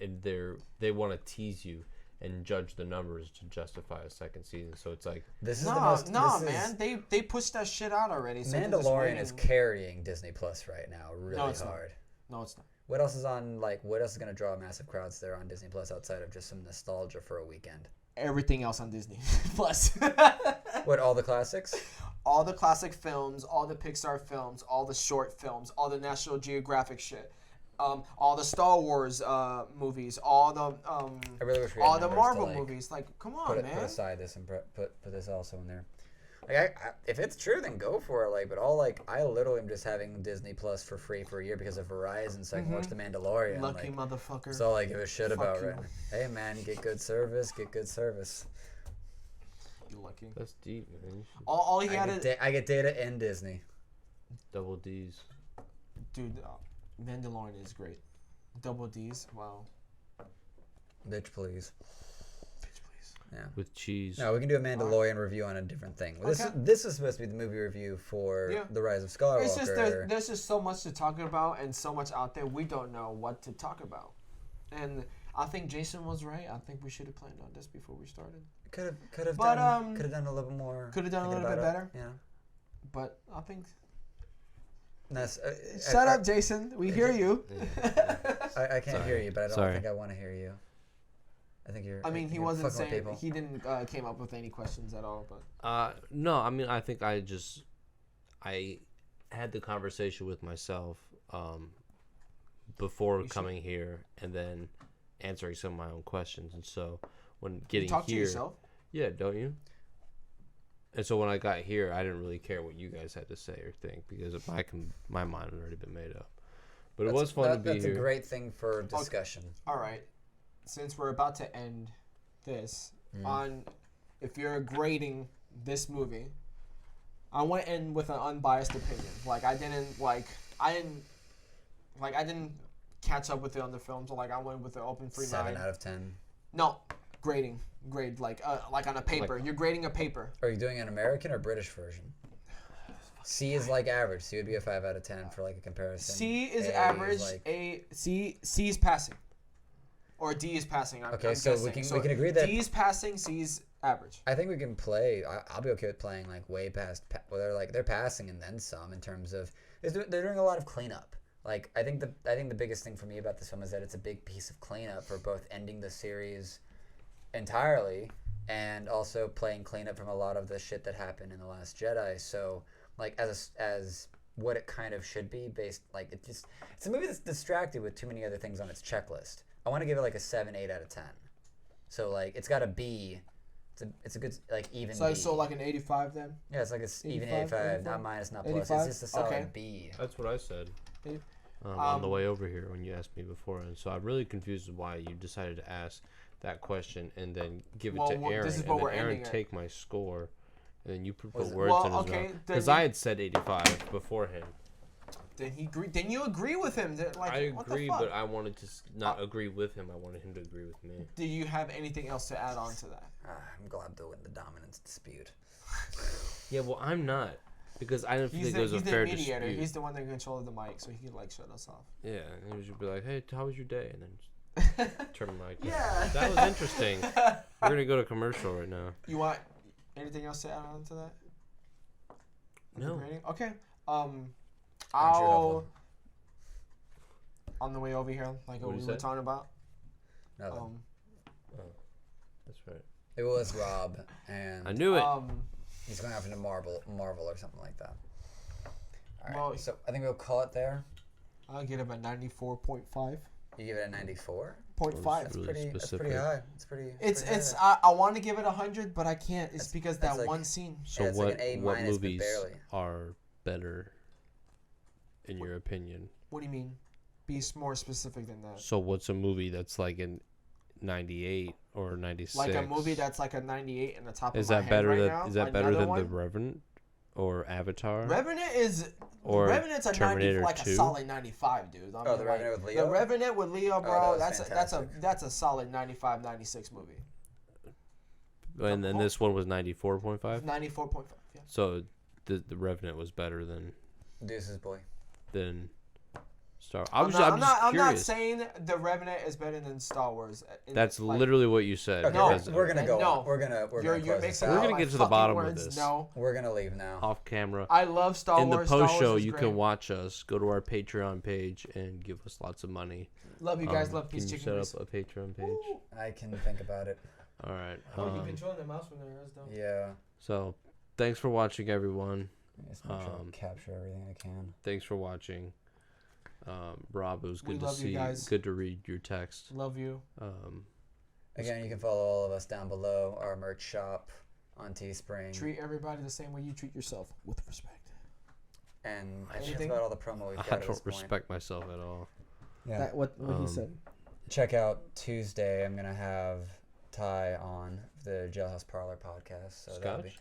they want to tease you and judge the numbers to justify a second season. So it's like man, they pushed that shit out already. So Mandalorian is carrying Disney Plus right now, really hard. No, it's not. What else is on? Like, what else is gonna draw massive crowds there on Disney Plus outside of just some nostalgia for a weekend? Everything else on Disney Plus. What, all the classics? All the classic films, all the Pixar films, all the short films, all the National Geographic shit, all the Star Wars movies, all the I really wish we all the Marvel movies. Like, come on, man. Put aside this and put this also in there. Like, if it's true, then go for it. Like, but I literally am just having Disney Plus for free for a year because of Verizon, so I can watch The Mandalorian. Lucky motherfucker. That's all I give a shit about right now. Hey, man, get good service. You lucky. That's deep, man. All he had I get data and Disney. Double D's. Dude, Mandalorian is great. Double D's, wow. Bitch, please. Yeah. With cheese. No, we can do a Mandalorian review on a different thing. This is supposed to be the movie review for The Rise of Skywalker. It's just there's just so much to talk about and so much out there. We don't know what to talk about. And I think Jason was right. I think we should have planned on this before we started. Could have done a little bit more. Could have done a little bit better. Yeah. But I think. Shut up, Jason. We hear you. I can't hear you, but I don't think I want to hear you. I think you're. I mean, he wasn't saying he didn't came up with any questions at all, but. No, I mean, I think I had the conversation with myself before coming here, and then answering some of my own questions, and so when getting you talk here, to yourself? Yeah, don't you? And so when I got here, I didn't really care what you guys had to say or think because my mind had already been made up. But it was fun to be here. That's a great thing for discussion. All right. Since we're about to end this on if you're grading this movie, I want to end with an unbiased opinion. Like I didn't catch up with it on the film, so like I went with the open free 7 out of 10. No, grade like on a paper. You're grading a paper. Are you doing an American or British version? C is like average. C would be a 5 out of 10 for like a comparison. C is average. C is passing. Or D is passing. I'm so guessing. we can agree that D is passing, C is average. I think we can play. I'll be okay with playing like way past. Well, they're passing and then some in terms of they're doing a lot of cleanup. Like I think the biggest thing for me about this film is that it's a big piece of cleanup for both ending the series entirely and also playing cleanup from a lot of the shit that happened in The Last Jedi. So like as what it kind of should be based like it's a movie that's distracted with too many other things on its checklist. I want to give it like a 7, 8 out of 10. So like it's got a B. It's a good like even. So like an 85 then. Yeah, it's like it's even 85, not minus, not plus. 85? It's just a solid B. That's what I said on the way over here when you asked me before, and so I'm really confused why you decided to ask that question and then give it to Aaron, this is and what then we're Aaron ending take my score, and then you put words in his mouth because I had said 85 before him. Then you agree with him. Like, I agree, but I wanted to not agree with him. I wanted him to agree with me. Do you have anything else to add on to that? I'm glad to win the dominance dispute. Yeah, well, I'm not. Because I didn't think it was a fair dispute. He's the mediator. He's the one that controls the mic, so he can like shut us off. Yeah, and he would be like, "Hey, how was your day?" And then turn the mic. Yeah, that was interesting. We're gonna go to commercial right now. You want anything else to add on to that? No. Okay. I'll on the way over here, like what we were talking about. Nothing. That's right. It was Rob, and I knew it. He's going off into Marvel or something like that. All right, well, so I think we'll call it there. I'll give it a 94.5. You give it a 94? 0.5. That's pretty high. It's I want to give it 100, but I can't. It's because that like, one scene. So yeah, what like what movies are better, in your opinion? What do you mean? Be more specific than that. So what's a movie that's like 98 or 96. Like a movie that's like a 98 in the top Is of my that head better right than now. is that better than one? The Revenant or Avatar? Revenant's a Terminator 90, like 2? a solid 95, dude. I mean, The Revenant with Leo. The Revenant with Leo, bro. That that's a solid 95, 96 movie. And then this one was 94.5. 94.5. Yeah. So the Revenant was better than Deuces boy. Star. I'm just not curious. saying The Revenant is better than Star Wars. That's literally what you said. Okay, No, we're gonna go. no. On. We're gonna close this We're out. gonna get to the bottom of this. No. We're gonna leave now. Off camera. I love Star In Wars. the post Star show, Wars is you great. can watch us. Go to our Patreon page and give us lots of money. Love you guys. Love Peace Can you Chicken. set up a Patreon page? Woo. I can think about it. All right. You controlling the mouse from there, though. Yeah. So, thanks for watching, everyone. Just make sure I capture everything I can. Thanks for watching. Rob, it was good to love you see. guys. Good to read your text. Love you. Again, you can follow all of us down below. Our merch shop on Teespring. Treat everybody the same way you treat yourself, with respect. And I think that's Anything? about all the promo we've got I at this don't point. respect myself at all. Yeah. That what he said. Check out Tuesday. I'm gonna have Ty on the Jailhouse Parlor podcast. So that'll be Scotch?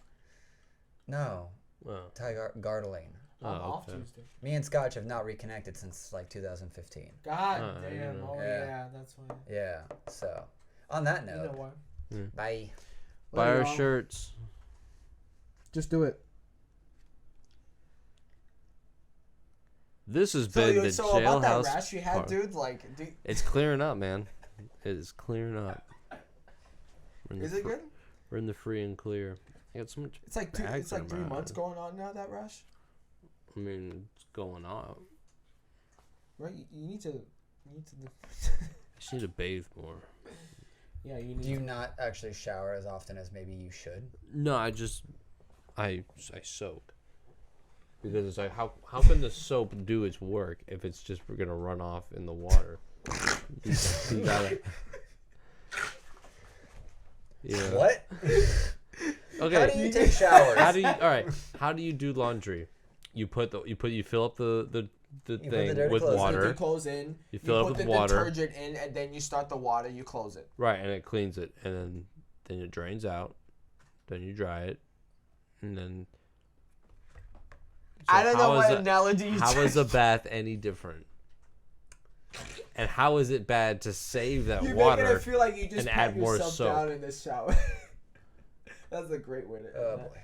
no Well, Ty Gardeline. I'm off okay. Tuesday. Me and Scotch have not reconnected since like 2015. God Oh, damn. yeah. Oh Yeah. yeah, that's why. Yeah. So on that You note, know why. bye. Buy Love our y'all. shirts. Just do it. This has been the So about that Jailhouse. rash you had, Park. dude, like, It's clearing up, man. It is clearing up. We're in the is it good? We're in the free and clear. I got so much. It's like bag it's like 3 around. months going on now, that rash. I mean, it's going on. Right? You need to. I just need to bathe more. Yeah, you need. Do you not actually shower as often as maybe you should? No, I soak. Because it's like, how can the soap do its work if it's just we're gonna run off in the water? You gotta. Yeah. What? Okay. How do you take showers? How do you do laundry? You fill up the put the thing dirty with clothes in. water. You clothes in. You fill it put up with the water. detergent in, and then you start the water. You close it. Right, and it cleans it, and then it drains out. Then you dry it, and then. So I don't know how what is analogy you How took. is a bath any different? And how is it bad to save that You're water? making it feel like you just and pat add more yourself soap. down in the shower. That's a great way to. Oh boy.